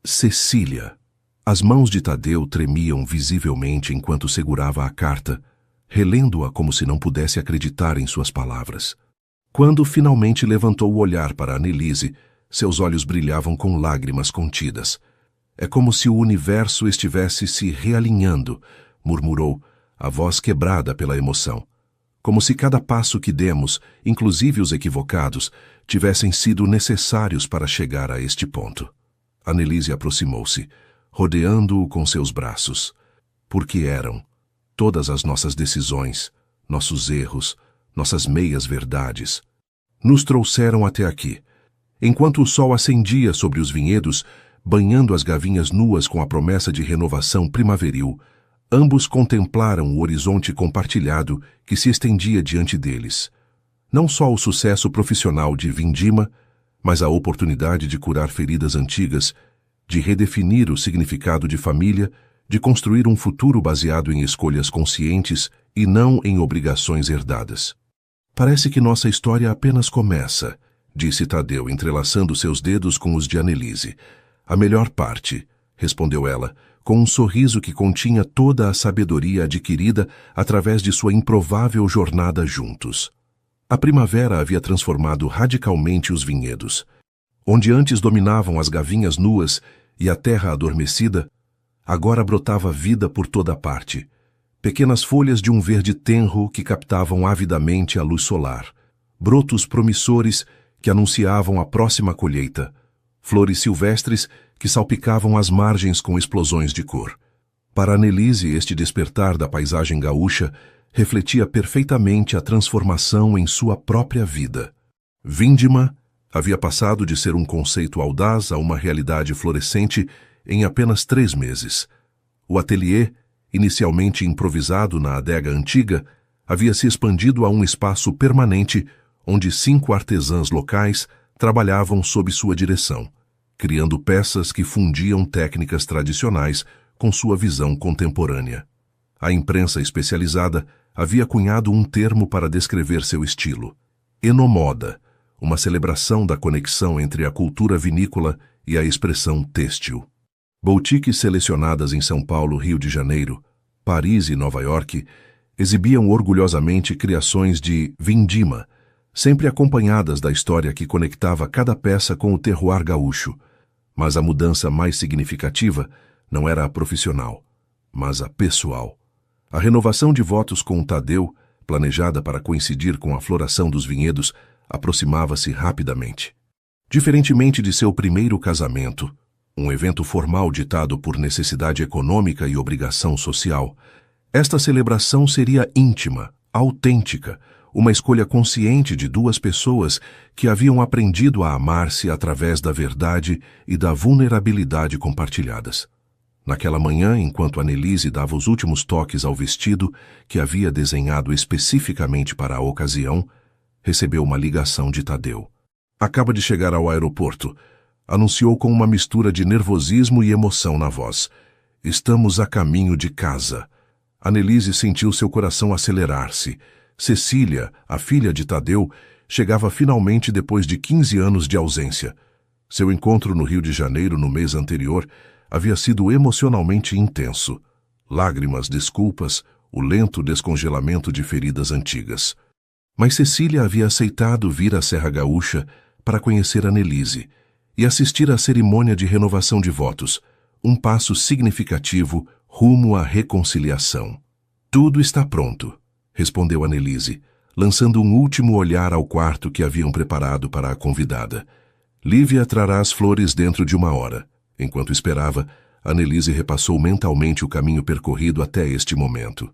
Cecília. As mãos de Tadeu tremiam visivelmente enquanto segurava a carta, relendo-a como se não pudesse acreditar em suas palavras. Quando finalmente levantou o olhar para Annelise, seus olhos brilhavam com lágrimas contidas. É como se o universo estivesse se realinhando, murmurou, a voz quebrada pela emoção. Como se cada passo que demos, inclusive os equivocados, tivessem sido necessários para chegar a este ponto. Annelise aproximou-se, rodeando-o com seus braços. Porque eram todas as nossas decisões, nossos erros, nossas meias-verdades. Nos trouxeram até aqui. Enquanto o sol acendia sobre os vinhedos, banhando as gavinhas nuas com a promessa de renovação primaveril, ambos contemplaram o horizonte compartilhado que se estendia diante deles. Não só o sucesso profissional de Vindima, mas a oportunidade de curar feridas antigas, de redefinir o significado de família, de construir um futuro baseado em escolhas conscientes e não em obrigações herdadas. Parece que nossa história apenas começa, disse Tadeu, entrelaçando seus dedos com os de Annelise. A melhor parte, respondeu ela, com um sorriso que continha toda a sabedoria adquirida através de sua improvável jornada juntos. A primavera havia transformado radicalmente os vinhedos. Onde antes dominavam as gavinhas nuas e a terra adormecida, agora brotava vida por toda parte. Pequenas folhas de um verde tenro que captavam avidamente a luz solar. Brotos promissores que anunciavam a próxima colheita. Flores silvestres que salpicavam as margens com explosões de cor. Para Annelise, este despertar da paisagem gaúcha refletia perfeitamente a transformação em sua própria vida. Vindima havia passado de ser um conceito audaz a uma realidade florescente em apenas 3 meses. O ateliê, inicialmente improvisado na adega antiga, havia se expandido a um espaço permanente onde 5 artesãs locais trabalhavam sob sua direção, criando peças que fundiam técnicas tradicionais com sua visão contemporânea. A imprensa especializada havia cunhado um termo para descrever seu estilo: enomoda, uma celebração da conexão entre a cultura vinícola e a expressão têxtil. Boutiques selecionadas em São Paulo, Rio de Janeiro, Paris e Nova York exibiam orgulhosamente criações de vindima, sempre acompanhadas da história que conectava cada peça com o terroir gaúcho. Mas a mudança mais significativa não era a profissional, mas a pessoal. A renovação de votos com o Tadeu, planejada para coincidir com a floração dos vinhedos, aproximava-se rapidamente. Diferentemente de seu primeiro casamento, um evento formal ditado por necessidade econômica e obrigação social, esta celebração seria íntima, autêntica, uma escolha consciente de 2 pessoas que haviam aprendido a amar-se através da verdade e da vulnerabilidade compartilhadas. Naquela manhã, enquanto Annelise dava os últimos toques ao vestido que havia desenhado especificamente para a ocasião, recebeu uma ligação de Tadeu. Acaba de chegar ao aeroporto, anunciou com uma mistura de nervosismo e emoção na voz. Estamos a caminho de casa. Annelise sentiu seu coração acelerar-se. Cecília, a filha de Tadeu, chegava finalmente depois de 15 anos de ausência. Seu encontro no Rio de Janeiro no mês anterior havia sido emocionalmente intenso. Lágrimas, desculpas, o lento descongelamento de feridas antigas. Mas Cecília havia aceitado vir à Serra Gaúcha para conhecer Annelise e assistir à cerimônia de renovação de votos, um passo significativo rumo à reconciliação. Tudo está pronto, respondeu Annelise, lançando um último olhar ao quarto que haviam preparado para a convidada. Lívia trará as flores dentro de 1 hora. Enquanto esperava, Annelise repassou mentalmente o caminho percorrido até este momento.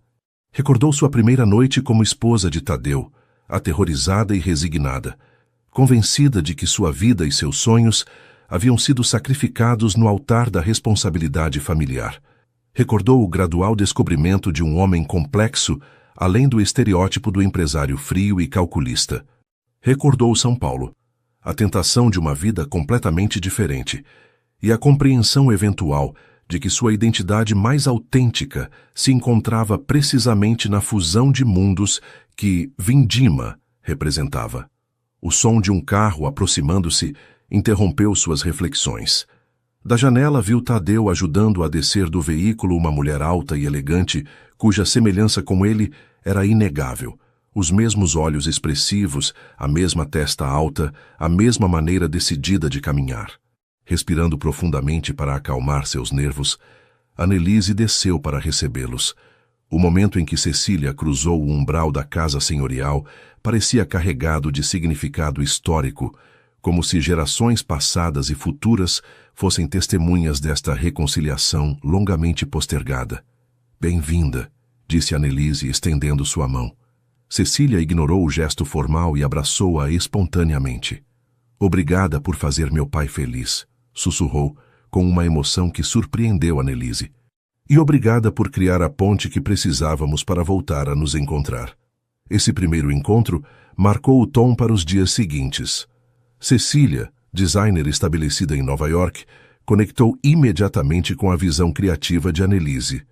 Recordou sua primeira noite como esposa de Tadeu, aterrorizada e resignada, convencida de que sua vida e seus sonhos haviam sido sacrificados no altar da responsabilidade familiar. Recordou o gradual descobrimento de um homem complexo, além do estereótipo do empresário frio e calculista. Recordou São Paulo, a tentação de uma vida completamente diferente, e a compreensão eventual de que sua identidade mais autêntica se encontrava precisamente na fusão de mundos que Vindima representava. O som de um carro aproximando-se interrompeu suas reflexões. Da janela viu Tadeu ajudando a descer do veículo uma mulher alta e elegante, cuja semelhança com ele era inegável. Os mesmos olhos expressivos, a mesma testa alta, a mesma maneira decidida de caminhar. Respirando profundamente para acalmar seus nervos, Annelise desceu para recebê-los. O momento em que Cecília cruzou o umbral da casa senhorial parecia carregado de significado histórico, como se gerações passadas e futuras fossem testemunhas desta reconciliação longamente postergada. Bem-vinda, disse Annelise, estendendo sua mão. Cecília ignorou o gesto formal e abraçou-a espontaneamente. Obrigada por fazer meu pai feliz, sussurrou, com uma emoção que surpreendeu Annelise. E obrigada por criar a ponte que precisávamos para voltar a nos encontrar. Esse primeiro encontro marcou o tom para os dias seguintes. Cecília, designer estabelecida em Nova York, conectou imediatamente com a visão criativa de Annelise.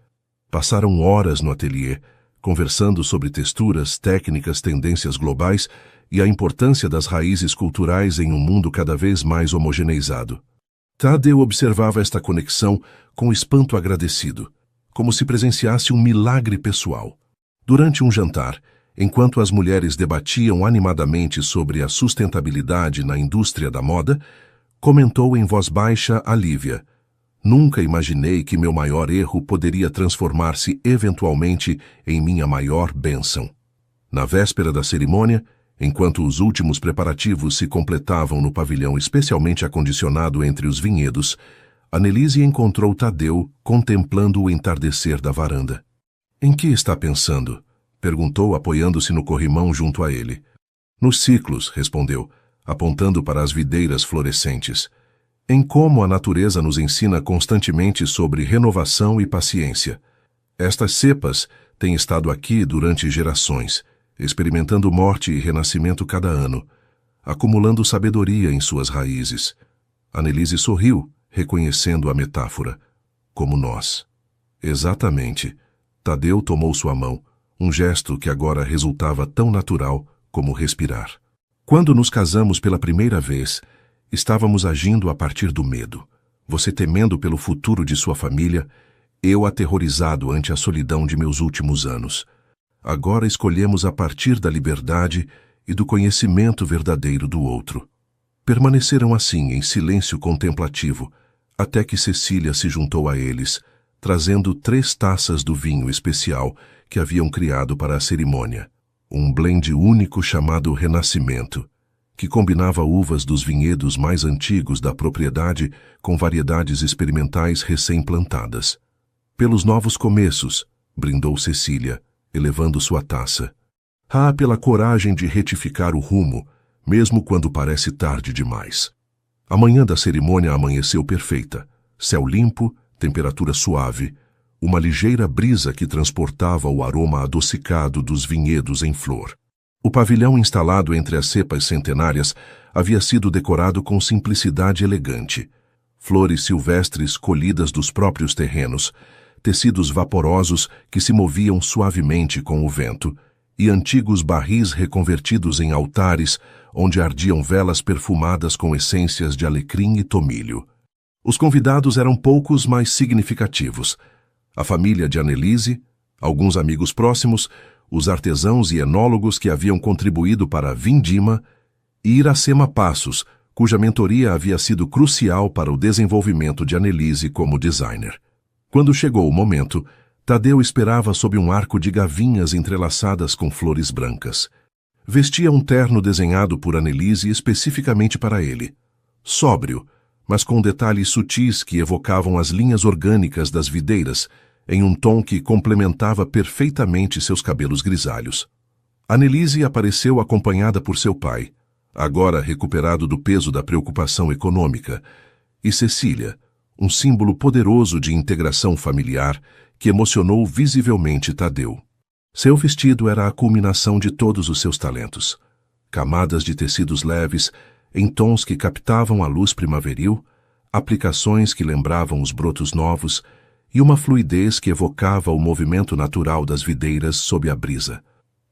Passaram horas no ateliê, conversando sobre texturas, técnicas, tendências globais e a importância das raízes culturais em um mundo cada vez mais homogeneizado. Tadeu observava esta conexão com espanto agradecido, como se presenciasse um milagre pessoal. Durante um jantar, enquanto as mulheres debatiam animadamente sobre a sustentabilidade na indústria da moda, comentou em voz baixa a Lívia: Nunca imaginei que meu maior erro poderia transformar-se eventualmente em minha maior bênção. Na véspera da cerimônia, enquanto os últimos preparativos se completavam no pavilhão especialmente acondicionado entre os vinhedos, Annelise encontrou Tadeu contemplando o entardecer da varanda. Em que está pensando? Perguntou, apoiando-se no corrimão junto a ele. Nos ciclos, respondeu, apontando para as videiras florescentes. Em como a natureza nos ensina constantemente sobre renovação e paciência. Estas cepas têm estado aqui durante gerações, experimentando morte e renascimento cada ano, acumulando sabedoria em suas raízes. Annelise sorriu, reconhecendo a metáfora. Como nós. Exatamente. Tadeu tomou sua mão, um gesto que agora resultava tão natural como respirar. Quando nos casamos pela primeira vez, estávamos agindo a partir do medo. Você temendo pelo futuro de sua família, eu aterrorizado ante a solidão de meus últimos anos. Agora escolhemos a partir da liberdade e do conhecimento verdadeiro do outro. Permaneceram assim, em silêncio contemplativo, até que Cecília se juntou a eles, trazendo 3 taças do vinho especial que haviam criado para a cerimônia. Um blend único chamado Renascimento, que combinava uvas dos vinhedos mais antigos da propriedade com variedades experimentais recém-plantadas. Pelos novos começos, brindou Cecília, elevando sua taça. Ah, pela coragem de retificar o rumo, mesmo quando parece tarde demais. A manhã da cerimônia amanheceu perfeita. Céu limpo, temperatura suave, uma ligeira brisa que transportava o aroma adocicado dos vinhedos em flor. O pavilhão instalado entre as cepas centenárias havia sido decorado com simplicidade elegante. Flores silvestres colhidas dos próprios terrenos, tecidos vaporosos que se moviam suavemente com o vento, e antigos barris reconvertidos em altares, onde ardiam velas perfumadas com essências de alecrim e tomilho. Os convidados eram poucos, mas significativos. A família de Annelise, alguns amigos próximos, os artesãos e enólogos que haviam contribuído para a vindima, e Iracema Passos, cuja mentoria havia sido crucial para o desenvolvimento de Annelise como designer. Quando chegou o momento, Tadeu esperava sob um arco de gavinhas entrelaçadas com flores brancas. Vestia um terno desenhado por Annelise especificamente para ele. Sóbrio, mas com detalhes sutis que evocavam as linhas orgânicas das videiras, em um tom que complementava perfeitamente seus cabelos grisalhos. Annelise apareceu acompanhada por seu pai, agora recuperado do peso da preocupação econômica, e Cecília, um símbolo poderoso de integração familiar que emocionou visivelmente Tadeu. Seu vestido era a culminação de todos os seus talentos. Camadas de tecidos leves, em tons que captavam a luz primaveril, aplicações que lembravam os brotos novos e uma fluidez que evocava o movimento natural das videiras sob a brisa.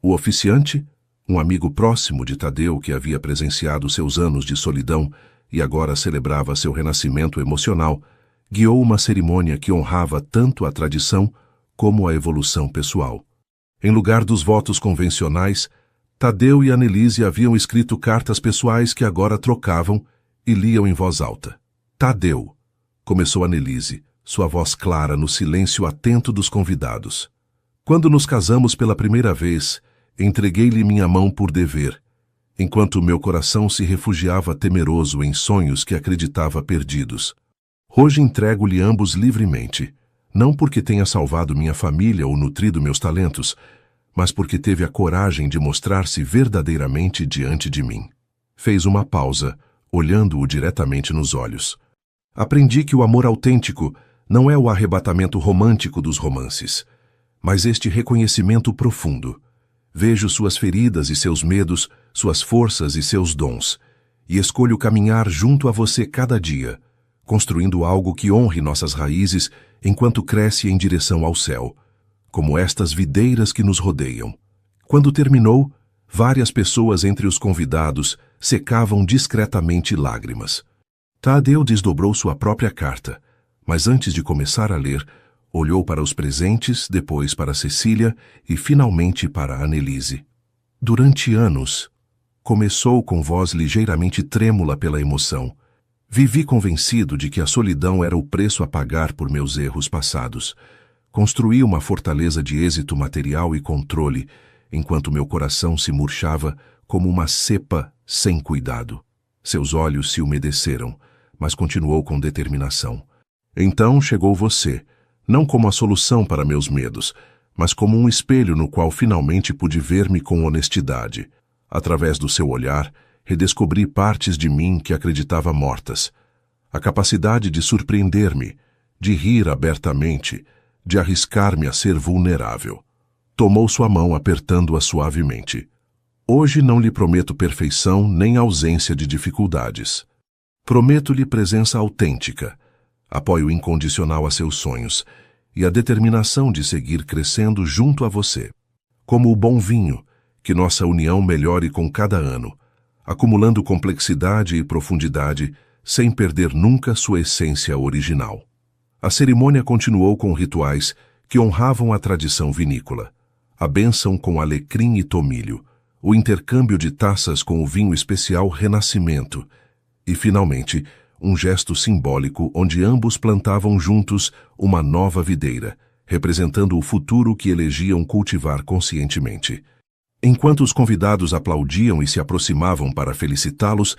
O oficiante, um amigo próximo de Tadeu que havia presenciado seus anos de solidão e agora celebrava seu renascimento emocional, guiou uma cerimônia que honrava tanto a tradição como a evolução pessoal. Em lugar dos votos convencionais, Tadeu e Annelise haviam escrito cartas pessoais que agora trocavam e liam em voz alta. Tadeu, começou Annelise, sua voz clara no silêncio atento dos convidados. Quando nos casamos pela primeira vez, entreguei-lhe minha mão por dever, enquanto meu coração se refugiava temeroso em sonhos que acreditava perdidos. Hoje entrego-lhe ambos livremente, não porque tenha salvado minha família ou nutrido meus talentos, mas porque teve a coragem de mostrar-se verdadeiramente diante de mim. Fez uma pausa, olhando-o diretamente nos olhos. Aprendi que o amor autêntico não é o arrebatamento romântico dos romances, mas este reconhecimento profundo. Vejo suas feridas e seus medos, suas forças e seus dons, e escolho caminhar junto a você cada dia, construindo algo que honre nossas raízes enquanto cresce em direção ao céu, como estas videiras que nos rodeiam. Quando terminou, várias pessoas entre os convidados secavam discretamente lágrimas. Tadeu desdobrou sua própria carta, mas antes de começar a ler, olhou para os presentes, depois para Cecília e finalmente para Annelise. Durante anos, começou com voz ligeiramente trêmula pela emoção. Vivi convencido de que a solidão era o preço a pagar por meus erros passados. Construí uma fortaleza de êxito material e controle, enquanto meu coração se murchava como uma cepa sem cuidado. Seus olhos se umedeceram, mas continuou com determinação. Então chegou você, não como a solução para meus medos, mas como um espelho no qual finalmente pude ver-me com honestidade. Através do seu olhar, redescobri partes de mim que acreditava mortas. A capacidade de surpreender-me, de rir abertamente, de arriscar-me a ser vulnerável. Tomou sua mão apertando-a suavemente. Hoje não lhe prometo perfeição nem ausência de dificuldades. Prometo-lhe presença autêntica, apoio incondicional a seus sonhos e a determinação de seguir crescendo junto a você. Como o bom vinho, que nossa união melhore com cada ano, acumulando complexidade e profundidade sem perder nunca sua essência original. A cerimônia continuou com rituais que honravam a tradição vinícola, a bênção com alecrim e tomilho, o intercâmbio de taças com o vinho especial Renascimento e, finalmente, um gesto simbólico onde ambos plantavam juntos uma nova videira, representando o futuro que elegiam cultivar conscientemente. Enquanto os convidados aplaudiam e se aproximavam para felicitá-los,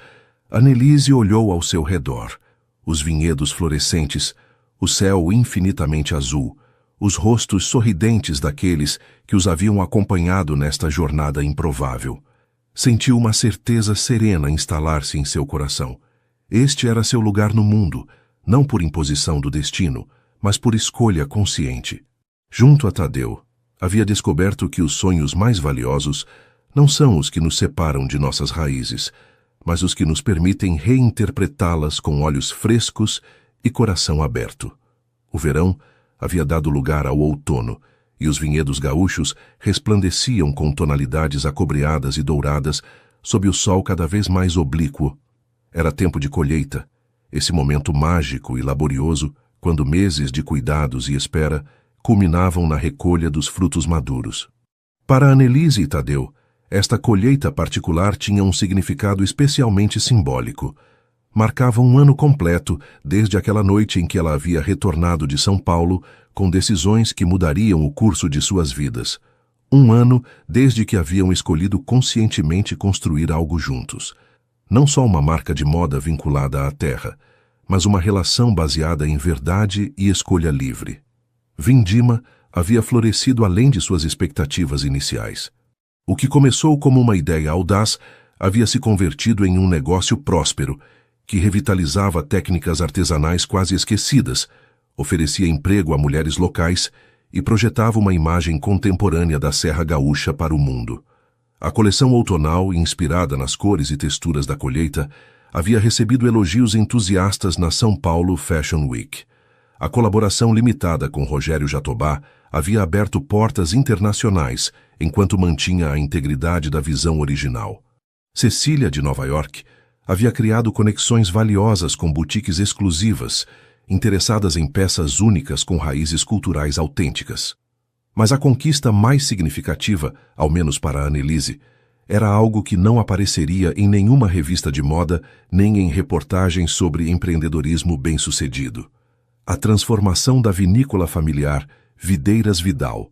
Annelise olhou ao seu redor. Os vinhedos florescentes, o céu infinitamente azul, os rostos sorridentes daqueles que os haviam acompanhado nesta jornada improvável. Sentiu uma certeza serena instalar-se em seu coração. Este era seu lugar no mundo, não por imposição do destino, mas por escolha consciente. Junto a Tadeu, havia descoberto que os sonhos mais valiosos não são os que nos separam de nossas raízes, mas os que nos permitem reinterpretá-las com olhos frescos e coração aberto. O verão havia dado lugar ao outono, e os vinhedos gaúchos resplandeciam com tonalidades acobreadas e douradas sob o sol cada vez mais oblíquo. Era tempo de colheita, esse momento mágico e laborioso, quando meses de cuidados e espera culminavam na recolha dos frutos maduros. Para Annelise e Tadeu, esta colheita particular tinha um significado especialmente simbólico. Marcava um ano completo desde aquela noite em que ela havia retornado de São Paulo com decisões que mudariam o curso de suas vidas. Um ano desde que haviam escolhido conscientemente construir algo juntos. Não só uma marca de moda vinculada à terra, mas uma relação baseada em verdade e escolha livre. Vindima havia florescido além de suas expectativas iniciais. O que começou como uma ideia audaz havia se convertido em um negócio próspero, que revitalizava técnicas artesanais quase esquecidas, oferecia emprego a mulheres locais e projetava uma imagem contemporânea da Serra Gaúcha para o mundo. A coleção outonal, inspirada nas cores e texturas da colheita, havia recebido elogios entusiastas na São Paulo Fashion Week. A colaboração limitada com Rogério Jatobá havia aberto portas internacionais, enquanto mantinha a integridade da visão original. Cecília, de Nova York, havia criado conexões valiosas com boutiques exclusivas, interessadas em peças únicas com raízes culturais autênticas. Mas a conquista mais significativa, ao menos para Annelise, era algo que não apareceria em nenhuma revista de moda nem em reportagens sobre empreendedorismo bem-sucedido. A transformação da vinícola familiar Videiras Vidal.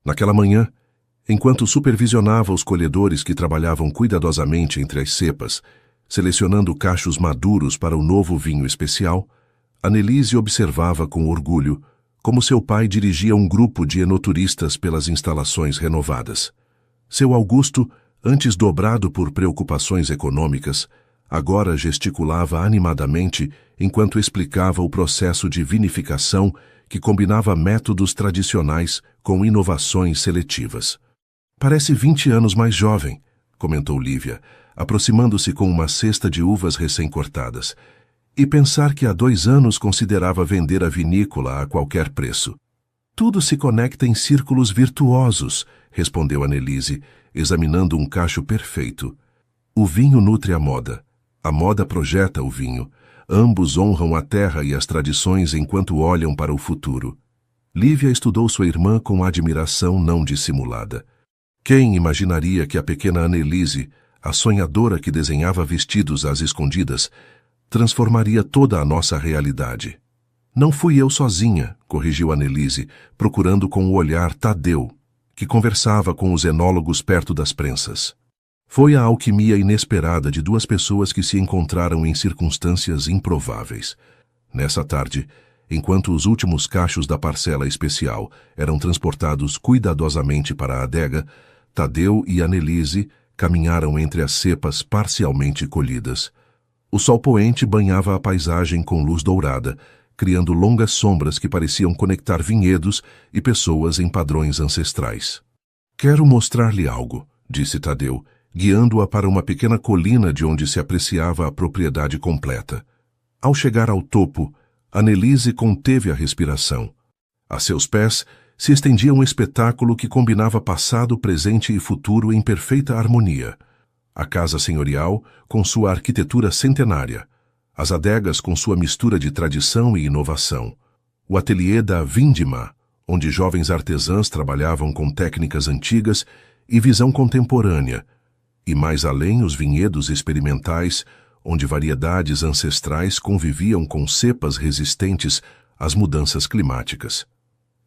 Naquela manhã, enquanto supervisionava os colhedores que trabalhavam cuidadosamente entre as cepas, selecionando cachos maduros para o novo vinho especial, Annelise observava com orgulho como seu pai dirigia um grupo de enoturistas pelas instalações renovadas. Seu Augusto, antes dobrado por preocupações econômicas, agora gesticulava animadamente enquanto explicava o processo de vinificação que combinava métodos tradicionais com inovações seletivas. "Parece 20 anos mais jovem", comentou Lívia, aproximando-se com uma cesta de uvas recém-cortadas. "E pensar que há 2 anos considerava vender a vinícola a qualquer preço." "Tudo se conecta em círculos virtuosos", respondeu Annelise, examinando um cacho perfeito. "O vinho nutre a moda projeta o vinho. Ambos honram a terra e as tradições enquanto olham para o futuro." Lívia estudou sua irmã com admiração não dissimulada. Quem imaginaria que a pequena Annelise, a sonhadora que desenhava vestidos às escondidas, transformaria toda a nossa realidade? "Não fui eu sozinha", corrigiu Annelise, procurando com o olhar Tadeu, que conversava com os enólogos perto das prensas. Foi a alquimia inesperada de 2 pessoas que se encontraram em circunstâncias improváveis. Nessa tarde, enquanto os últimos cachos da parcela especial eram transportados cuidadosamente para a adega, Tadeu e Annelise caminharam entre as cepas parcialmente colhidas. O sol poente banhava a paisagem com luz dourada, criando longas sombras que pareciam conectar vinhedos e pessoas em padrões ancestrais. Quero mostrar-lhe algo, disse Tadeu, guiando-a para uma pequena colina de onde se apreciava a propriedade completa. Ao chegar ao topo, Annelise conteve a respiração. A seus pés se estendia um espetáculo que combinava passado, presente e futuro em perfeita harmonia. A casa senhorial, com sua arquitetura centenária. As adegas com sua mistura de tradição e inovação. O ateliê da Vindima, onde jovens artesãs trabalhavam com técnicas antigas e visão contemporânea. E mais além os vinhedos experimentais, onde variedades ancestrais conviviam com cepas resistentes às mudanças climáticas.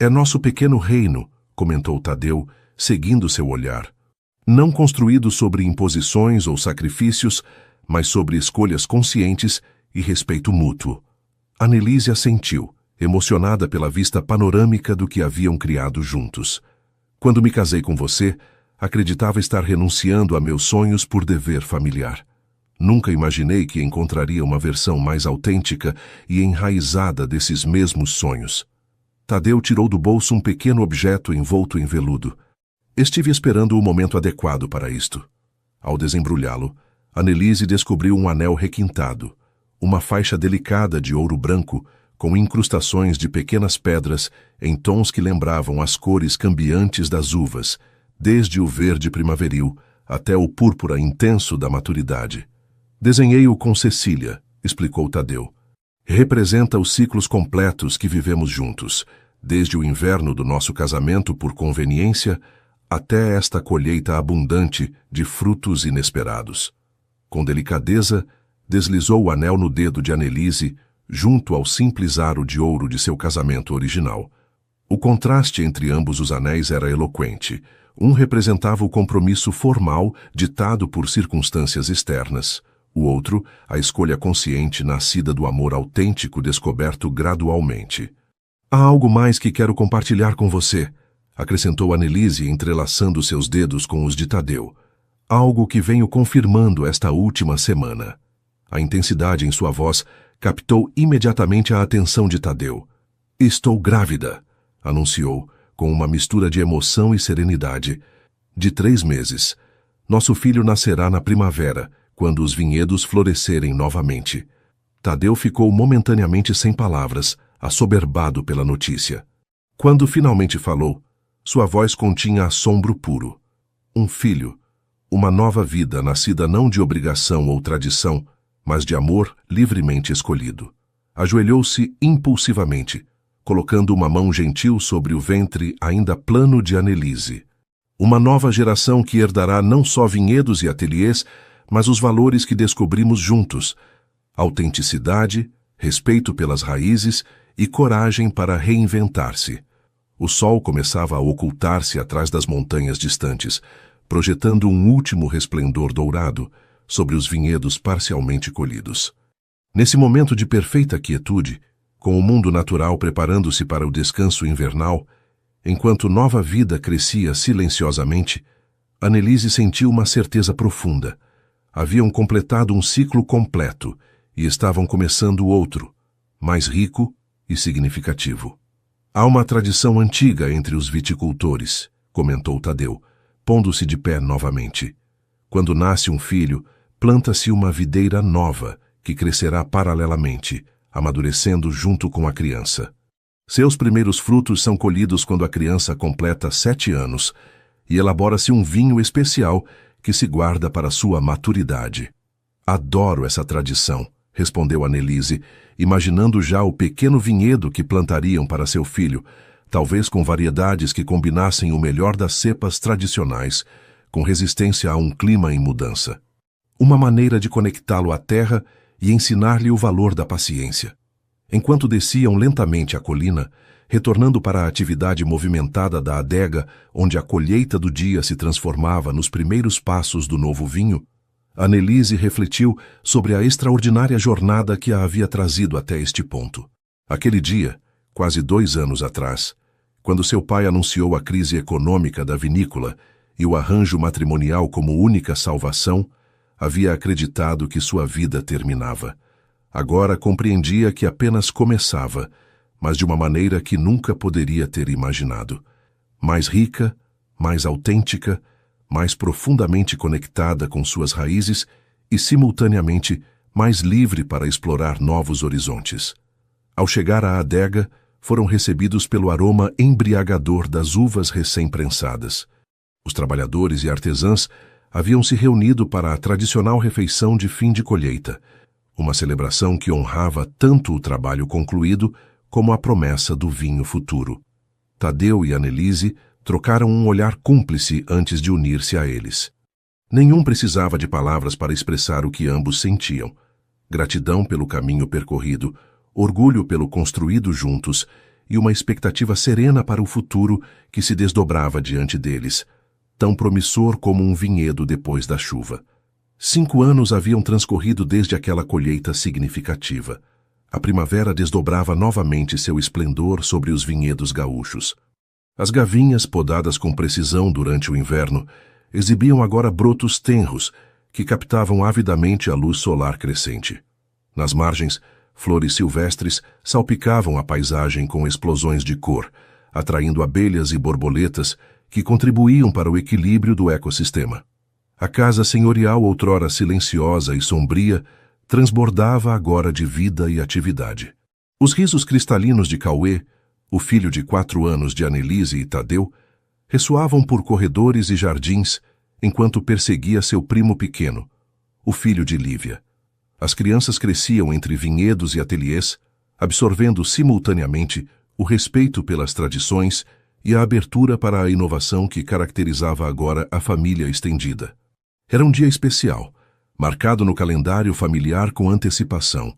É nosso pequeno reino, comentou Tadeu, seguindo seu olhar. Não construído sobre imposições ou sacrifícios, mas sobre escolhas conscientes e respeito mútuo. Annelise assentiu, emocionada pela vista panorâmica do que haviam criado juntos. Quando me casei com você, acreditava estar renunciando a meus sonhos por dever familiar. Nunca imaginei que encontraria uma versão mais autêntica e enraizada desses mesmos sonhos. Tadeu tirou do bolso um pequeno objeto envolto em veludo. Estive esperando o momento adequado para isto. Ao desembrulhá-lo, Annelise descobriu um anel requintado, uma faixa delicada de ouro branco com incrustações de pequenas pedras em tons que lembravam as cores cambiantes das uvas, desde o verde primaveril até o púrpura intenso da maturidade. Desenhei-o com Cecília, explicou Tadeu. Representa os ciclos completos que vivemos juntos, desde o inverno do nosso casamento por conveniência até esta colheita abundante de frutos inesperados. Com delicadeza, deslizou o anel no dedo de Annelise, junto ao simples aro de ouro de seu casamento original. O contraste entre ambos os anéis era eloquente. Um representava o compromisso formal ditado por circunstâncias externas. O outro, a escolha consciente nascida do amor autêntico descoberto gradualmente. Há algo mais que quero compartilhar com você, acrescentou Annelise, entrelaçando seus dedos com os de Tadeu. Algo que venho confirmando esta última semana. A intensidade em sua voz captou imediatamente a atenção de Tadeu. Estou grávida, anunciou, com uma mistura de emoção e serenidade. De 3 meses. Nosso filho nascerá na primavera, quando os vinhedos florescerem novamente. Tadeu ficou momentaneamente sem palavras, assoberbado pela notícia. Quando finalmente falou, sua voz continha assombro puro. Um filho, uma nova vida nascida não de obrigação ou tradição, mas de amor livremente escolhido. Ajoelhou-se impulsivamente, colocando uma mão gentil sobre o ventre ainda plano de Annelise. Uma nova geração que herdará não só vinhedos e ateliês, mas os valores que descobrimos juntos: autenticidade, respeito pelas raízes e coragem para reinventar-se. O sol começava a ocultar-se atrás das montanhas distantes, projetando um último resplendor dourado sobre os vinhedos parcialmente colhidos. Nesse momento de perfeita quietude, com o mundo natural preparando-se para o descanso invernal, enquanto nova vida crescia silenciosamente, Annelise sentiu uma certeza profunda. Haviam completado um ciclo completo e estavam começando outro, mais rico e significativo. Há uma tradição antiga entre os viticultores, comentou Tadeu, pondo-se de pé novamente. Quando nasce um filho, planta-se uma videira nova que crescerá paralelamente, amadurecendo junto com a criança. Seus primeiros frutos são colhidos quando a criança completa 7 anos e elabora-se um vinho especial que se guarda para sua maturidade. Adoro essa tradição, respondeu Annelise, imaginando já o pequeno vinhedo que plantariam para seu filho, talvez com variedades que combinassem o melhor das cepas tradicionais, com resistência a um clima em mudança. Uma maneira de conectá-lo à terra e ensinar-lhe o valor da paciência. Enquanto desciam lentamente a colina, retornando para a atividade movimentada da adega, onde a colheita do dia se transformava nos primeiros passos do novo vinho, Annelise refletiu sobre a extraordinária jornada que a havia trazido até este ponto. Aquele dia, quase 2 anos atrás, quando seu pai anunciou a crise econômica da vinícola e o arranjo matrimonial como única salvação, havia acreditado que sua vida terminava. Agora compreendia que apenas começava, mas de uma maneira que nunca poderia ter imaginado. Mais rica, mais autêntica, mais profundamente conectada com suas raízes e, simultaneamente, mais livre para explorar novos horizontes. Ao chegar à adega, foram recebidos pelo aroma embriagador das uvas recém-prensadas. Os trabalhadores e artesãs haviam se reunido para a tradicional refeição de fim de colheita, uma celebração que honrava tanto o trabalho concluído como a promessa do vinho futuro. Tadeu e Annelise trocaram um olhar cúmplice antes de unir-se a eles. Nenhum precisava de palavras para expressar o que ambos sentiam. Gratidão pelo caminho percorrido, orgulho pelo construído juntos e uma expectativa serena para o futuro que se desdobrava diante deles, tão promissor como um vinhedo depois da chuva. 5 anos haviam transcorrido desde aquela colheita significativa. A primavera desdobrava novamente seu esplendor sobre os vinhedos gaúchos. As gavinhas, podadas com precisão durante o inverno, exibiam agora brotos tenros que captavam avidamente a luz solar crescente. Nas margens, flores silvestres salpicavam a paisagem com explosões de cor, atraindo abelhas e borboletas que contribuíam para o equilíbrio do ecossistema. A casa senhorial, outrora silenciosa e sombria, transbordava agora de vida e atividade. Os risos cristalinos de Cauê, o filho de 4 anos de Annelise e Tadeu, ressoavam por corredores e jardins enquanto perseguia seu primo pequeno, o filho de Lívia. As crianças cresciam entre vinhedos e ateliês, absorvendo simultaneamente o respeito pelas tradições e a abertura para a inovação que caracterizava agora a família estendida. Era um dia especial, marcado no calendário familiar com antecipação,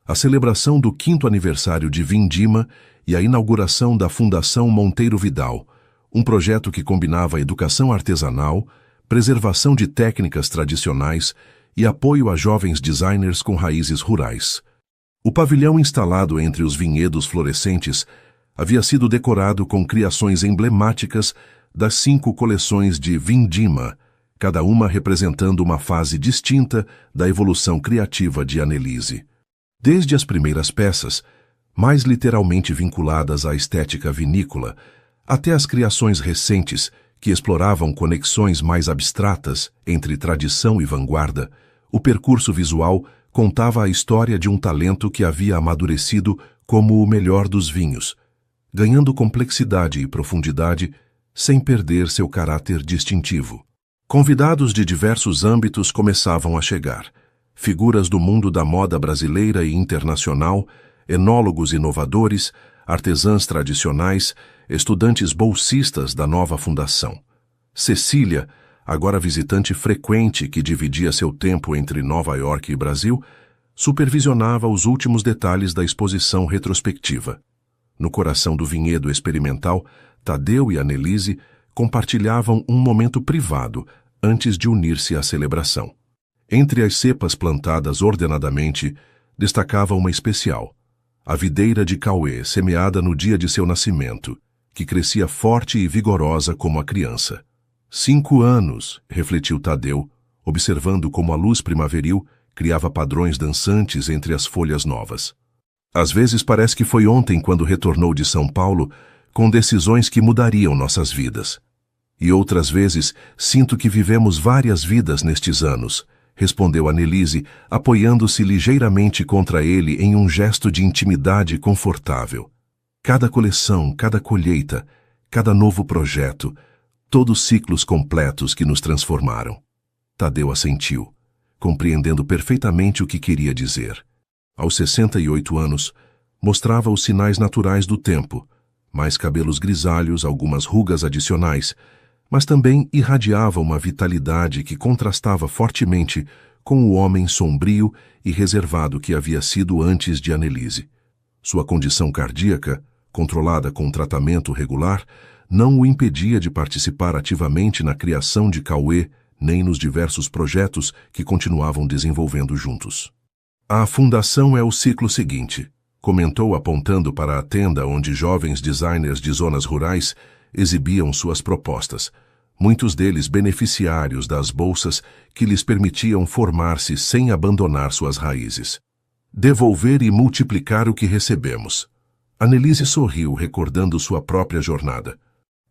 a celebração do 5º aniversário de Vindima e a inauguração da Fundação Monteiro Vidal, um projeto que combinava educação artesanal, preservação de técnicas tradicionais e apoio a jovens designers com raízes rurais. O pavilhão instalado entre os vinhedos florescentes havia sido decorado com criações emblemáticas das 5 coleções de Vindima, cada uma representando uma fase distinta da evolução criativa de Annelise. Desde as primeiras peças, mais literalmente vinculadas à estética vinícola, até as criações recentes que exploravam conexões mais abstratas entre tradição e vanguarda, o percurso visual contava a história de um talento que havia amadurecido como o melhor dos vinhos, ganhando complexidade e profundidade sem perder seu caráter distintivo. Convidados de diversos âmbitos começavam a chegar. Figuras do mundo da moda brasileira e internacional, enólogos inovadores, artesãs tradicionais, estudantes bolsistas da nova fundação. Cecília, agora visitante frequente que dividia seu tempo entre Nova York e Brasil, supervisionava os últimos detalhes da exposição retrospectiva. No coração do vinhedo experimental, Tadeu e Annelise compartilhavam um momento privado antes de unir-se à celebração. Entre as cepas plantadas ordenadamente, destacava uma especial, a videira de Cauê, semeada no dia de seu nascimento, que crescia forte e vigorosa como a criança. 5 anos, refletiu Tadeu, observando como a luz primaveril criava padrões dançantes entre as folhas novas. Às vezes parece que foi ontem quando retornou de São Paulo com decisões que mudariam nossas vidas. E outras vezes sinto que vivemos várias vidas nestes anos, respondeu Annelise, apoiando-se ligeiramente contra ele em um gesto de intimidade confortável. Cada coleção, cada colheita, cada novo projeto, todos ciclos completos que nos transformaram. Tadeu assentiu, compreendendo perfeitamente o que queria dizer. Aos 68 anos, mostrava os sinais naturais do tempo, mais cabelos grisalhos, algumas rugas adicionais, mas também irradiava uma vitalidade que contrastava fortemente com o homem sombrio e reservado que havia sido antes de Annelise. Sua condição cardíaca, controlada com tratamento regular, não o impedia de participar ativamente na criação de Cauê, nem nos diversos projetos que continuavam desenvolvendo juntos. A fundação é o ciclo seguinte, comentou apontando para a tenda onde jovens designers de zonas rurais exibiam suas propostas, muitos deles beneficiários das bolsas que lhes permitiam formar-se sem abandonar suas raízes. devolver e multiplicar o que recebemos. Annelise sorriu, recordando sua própria jornada.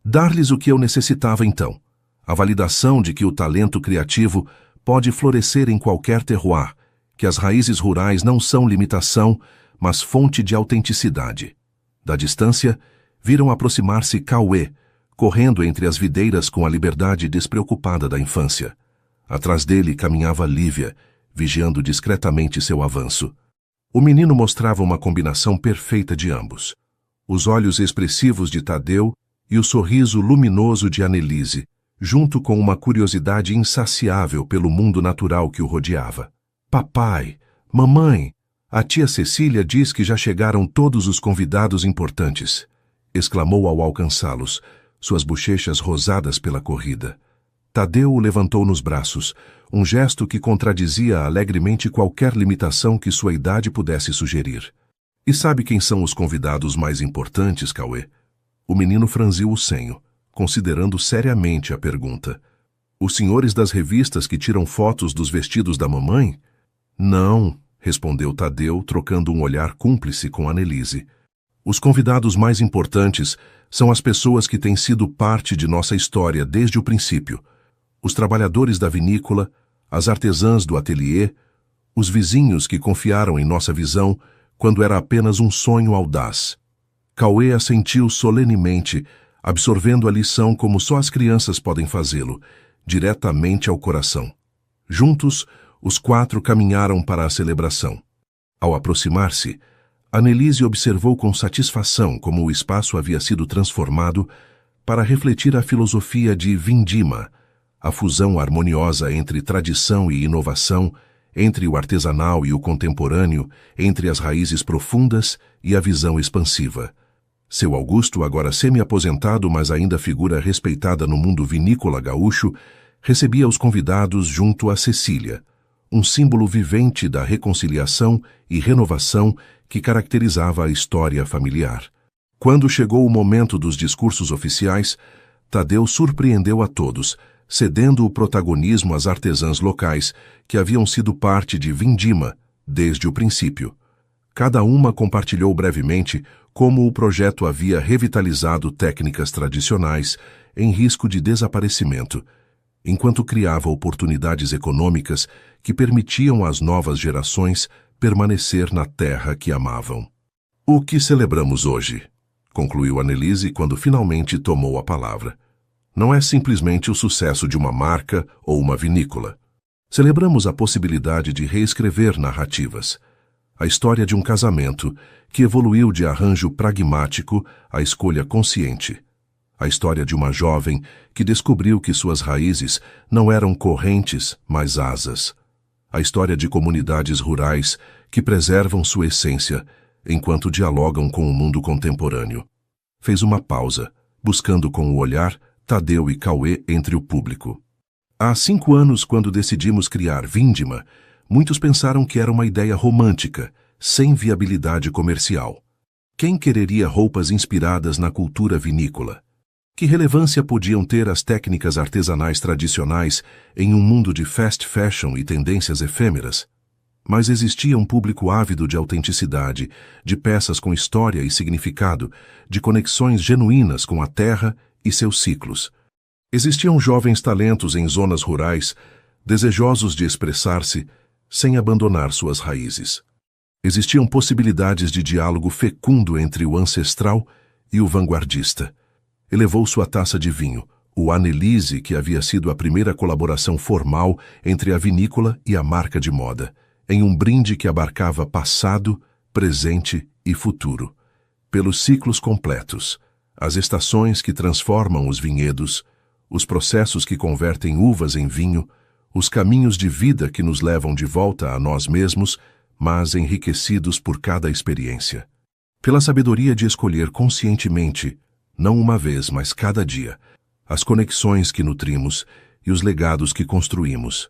Dar-lhes o que eu necessitava então. A validação de que o talento criativo pode florescer em qualquer terroir, que as raízes rurais não são limitação, mas fonte de autenticidade. Da distância, viram aproximar-se Cauê, correndo entre as videiras com a liberdade despreocupada da infância. Atrás dele caminhava Lívia, vigiando discretamente seu avanço. O menino mostrava uma combinação perfeita de ambos. Os olhos expressivos de Tadeu e o sorriso luminoso de Annelise, junto com uma curiosidade insaciável pelo mundo natural que o rodeava. Papai, mamãe, a tia Cecília diz que já chegaram todos os convidados importantes, exclamou ao alcançá-los, suas bochechas rosadas pela corrida. Tadeu o levantou nos braços, um gesto que contradizia alegremente qualquer limitação que sua idade pudesse sugerir. E sabe quem são os convidados mais importantes, Cauê? O menino franziu o senho, considerando seriamente a pergunta. Os senhores das revistas que tiram fotos dos vestidos da mamãe? Não, respondeu Tadeu, trocando um olhar cúmplice com Annelise. Os convidados mais importantes são as pessoas que têm sido parte de nossa história desde o princípio. Os trabalhadores da vinícola, as artesãs do ateliê, os vizinhos que confiaram em nossa visão quando era apenas um sonho audaz. Cauê assentiu solenemente, absorvendo a lição como só as crianças podem fazê-lo, diretamente ao coração. Juntos, os quatro caminharam para a celebração. Ao aproximar-se, Annelise observou com satisfação como o espaço havia sido transformado para refletir a filosofia de Vindima, a fusão harmoniosa entre tradição e inovação, entre o artesanal e o contemporâneo, entre as raízes profundas e a visão expansiva. Seu Augusto, agora semi-aposentado, mas ainda figura respeitada no mundo vinícola gaúcho, recebia os convidados junto a Cecília, um símbolo vivente da reconciliação e renovação que caracterizava a história familiar. Quando chegou o momento dos discursos oficiais, Tadeu surpreendeu a todos, cedendo o protagonismo às artesãs locais, que haviam sido parte de Vindima desde o princípio. Cada uma compartilhou brevemente como o projeto havia revitalizado técnicas tradicionais em risco de desaparecimento, enquanto criava oportunidades econômicas que permitiam às novas gerações permanecer na terra que amavam. O que celebramos hoje, concluiu Annelise quando finalmente tomou a palavra. Não é simplesmente o sucesso de uma marca ou uma vinícola. Celebramos a possibilidade de reescrever narrativas. A história de um casamento que evoluiu de arranjo pragmático à escolha consciente. A história de uma jovem que descobriu que suas raízes não eram correntes, mas asas. A história de comunidades rurais que preservam sua essência enquanto dialogam com o mundo contemporâneo. Fez uma pausa, buscando com o olhar Tadeu e Cauê entre o público. Há 5 anos, quando decidimos criar Vindima, muitos pensaram que era uma ideia romântica, sem viabilidade comercial. Quem quereria roupas inspiradas na cultura vinícola? Que relevância podiam ter as técnicas artesanais tradicionais em um mundo de fast fashion e tendências efêmeras? Mas existia um público ávido de autenticidade, de peças com história e significado, de conexões genuínas com a terra e seus ciclos. Existiam jovens talentos em zonas rurais, desejosos de expressar-se sem abandonar suas raízes. Existiam possibilidades de diálogo fecundo entre o ancestral e o vanguardista. Elevou sua taça de vinho, o Annelise, que havia sido a primeira colaboração formal entre a vinícola e a marca de moda, em um brinde que abarcava passado, presente e futuro, pelos ciclos completos, as estações que transformam os vinhedos, os processos que convertem uvas em vinho, os caminhos de vida que nos levam de volta a nós mesmos, mas enriquecidos por cada experiência. Pela sabedoria de escolher conscientemente, não uma vez, mas cada dia, as conexões que nutrimos e os legados que construímos.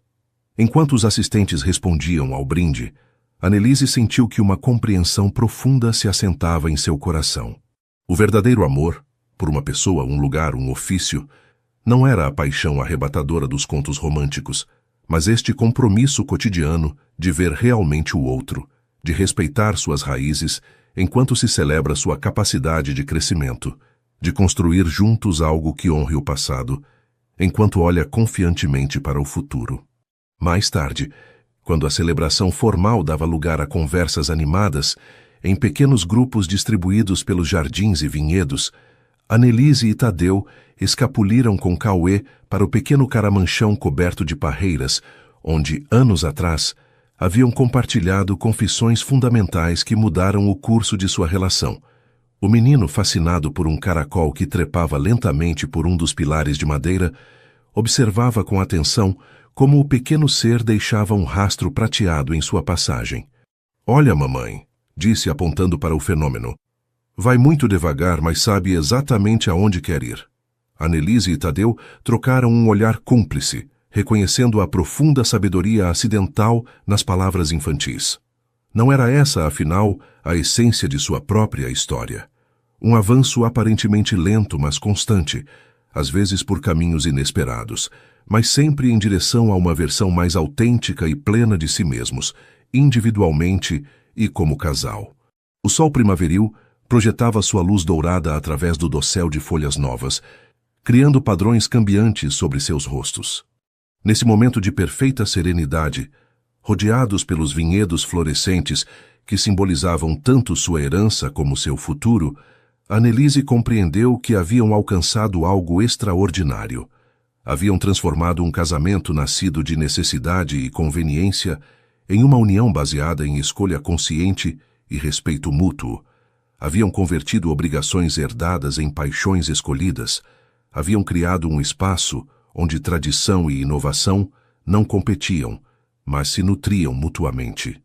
Enquanto os assistentes respondiam ao brinde, Annelise sentiu que uma compreensão profunda se assentava em seu coração. O verdadeiro amor, por uma pessoa, um lugar, um ofício, não era a paixão arrebatadora dos contos românticos, mas este compromisso cotidiano de ver realmente o outro, de respeitar suas raízes enquanto se celebra sua capacidade de crescimento, de construir juntos algo que honre o passado, enquanto olha confiantemente para o futuro. Mais tarde, quando a celebração formal dava lugar a conversas animadas, em pequenos grupos distribuídos pelos jardins e vinhedos, Annelise e Tadeu escapuliram com Cauê para o pequeno caramanchão coberto de parreiras, onde, anos atrás, haviam compartilhado confissões fundamentais que mudaram o curso de sua relação. O menino, fascinado por um caracol que trepava lentamente por um dos pilares de madeira, observava com atenção como o pequeno ser deixava um rastro prateado em sua passagem. "Olha, mamãe", disse apontando para o fenômeno. "Vai muito devagar, mas sabe exatamente aonde quer ir." Annelise e Tadeu trocaram um olhar cúmplice, reconhecendo a profunda sabedoria acidental nas palavras infantis. Não era essa, afinal, a essência de sua própria história? Um avanço aparentemente lento, mas constante, às vezes por caminhos inesperados, mas sempre em direção a uma versão mais autêntica e plena de si mesmos, individualmente e como casal. O sol primaveril projetava sua luz dourada através do dossel de folhas novas, criando padrões cambiantes sobre seus rostos. Nesse momento de perfeita serenidade, rodeados pelos vinhedos florescentes que simbolizavam tanto sua herança como seu futuro, Annelise compreendeu que haviam alcançado algo extraordinário. Haviam transformado um casamento nascido de necessidade e conveniência em uma união baseada em escolha consciente e respeito mútuo. Haviam convertido obrigações herdadas em paixões escolhidas. Haviam criado um espaço onde tradição e inovação não competiam, mas se nutriam mutuamente.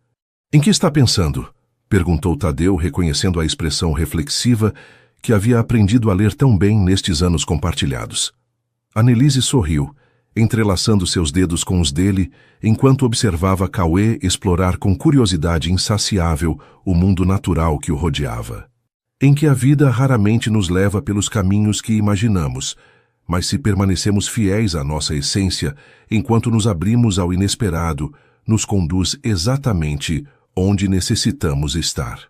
"Em que está pensando?" perguntou Tadeu, reconhecendo a expressão reflexiva que havia aprendido a ler tão bem nestes anos compartilhados. Annelise sorriu, entrelaçando seus dedos com os dele, enquanto observava Cauê explorar com curiosidade insaciável o mundo natural que o rodeava. "Em que a vida raramente nos leva pelos caminhos que imaginamos, mas se permanecemos fiéis à nossa essência, enquanto nos abrimos ao inesperado, nos conduz exatamente onde necessitamos estar."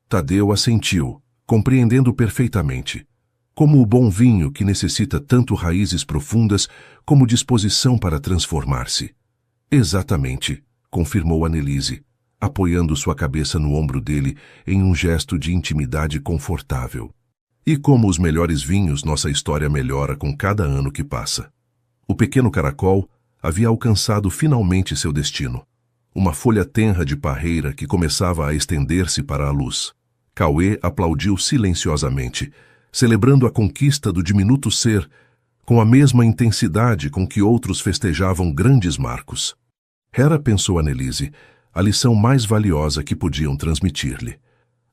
Tadeu assentiu, compreendendo perfeitamente. Como o bom vinho que necessita tanto raízes profundas como disposição para transformar-se. "Exatamente", confirmou Annelise, apoiando sua cabeça no ombro dele em um gesto de intimidade confortável. "E como os melhores vinhos, nossa história melhora com cada ano que passa." O pequeno caracol havia alcançado finalmente seu destino. Uma folha tenra de parreira que começava a estender-se para a luz. Cauê aplaudiu silenciosamente, celebrando a conquista do diminuto ser, com a mesma intensidade com que outros festejavam grandes marcos. Era, pensou Annelise, a lição mais valiosa que podiam transmitir-lhe.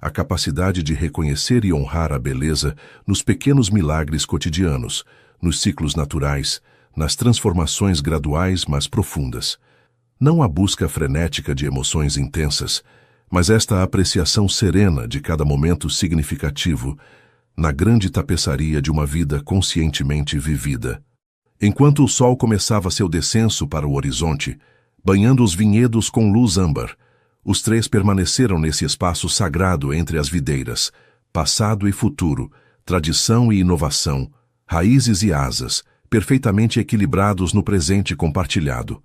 A capacidade de reconhecer e honrar a beleza nos pequenos milagres cotidianos, nos ciclos naturais, nas transformações graduais mas profundas. Não a busca frenética de emoções intensas, mas esta apreciação serena de cada momento significativo, na grande tapeçaria de uma vida conscientemente vivida. Enquanto o sol começava seu descenso para o horizonte, banhando os vinhedos com luz âmbar, os três permaneceram nesse espaço sagrado entre as videiras, passado e futuro, tradição e inovação, raízes e asas, perfeitamente equilibrados no presente compartilhado.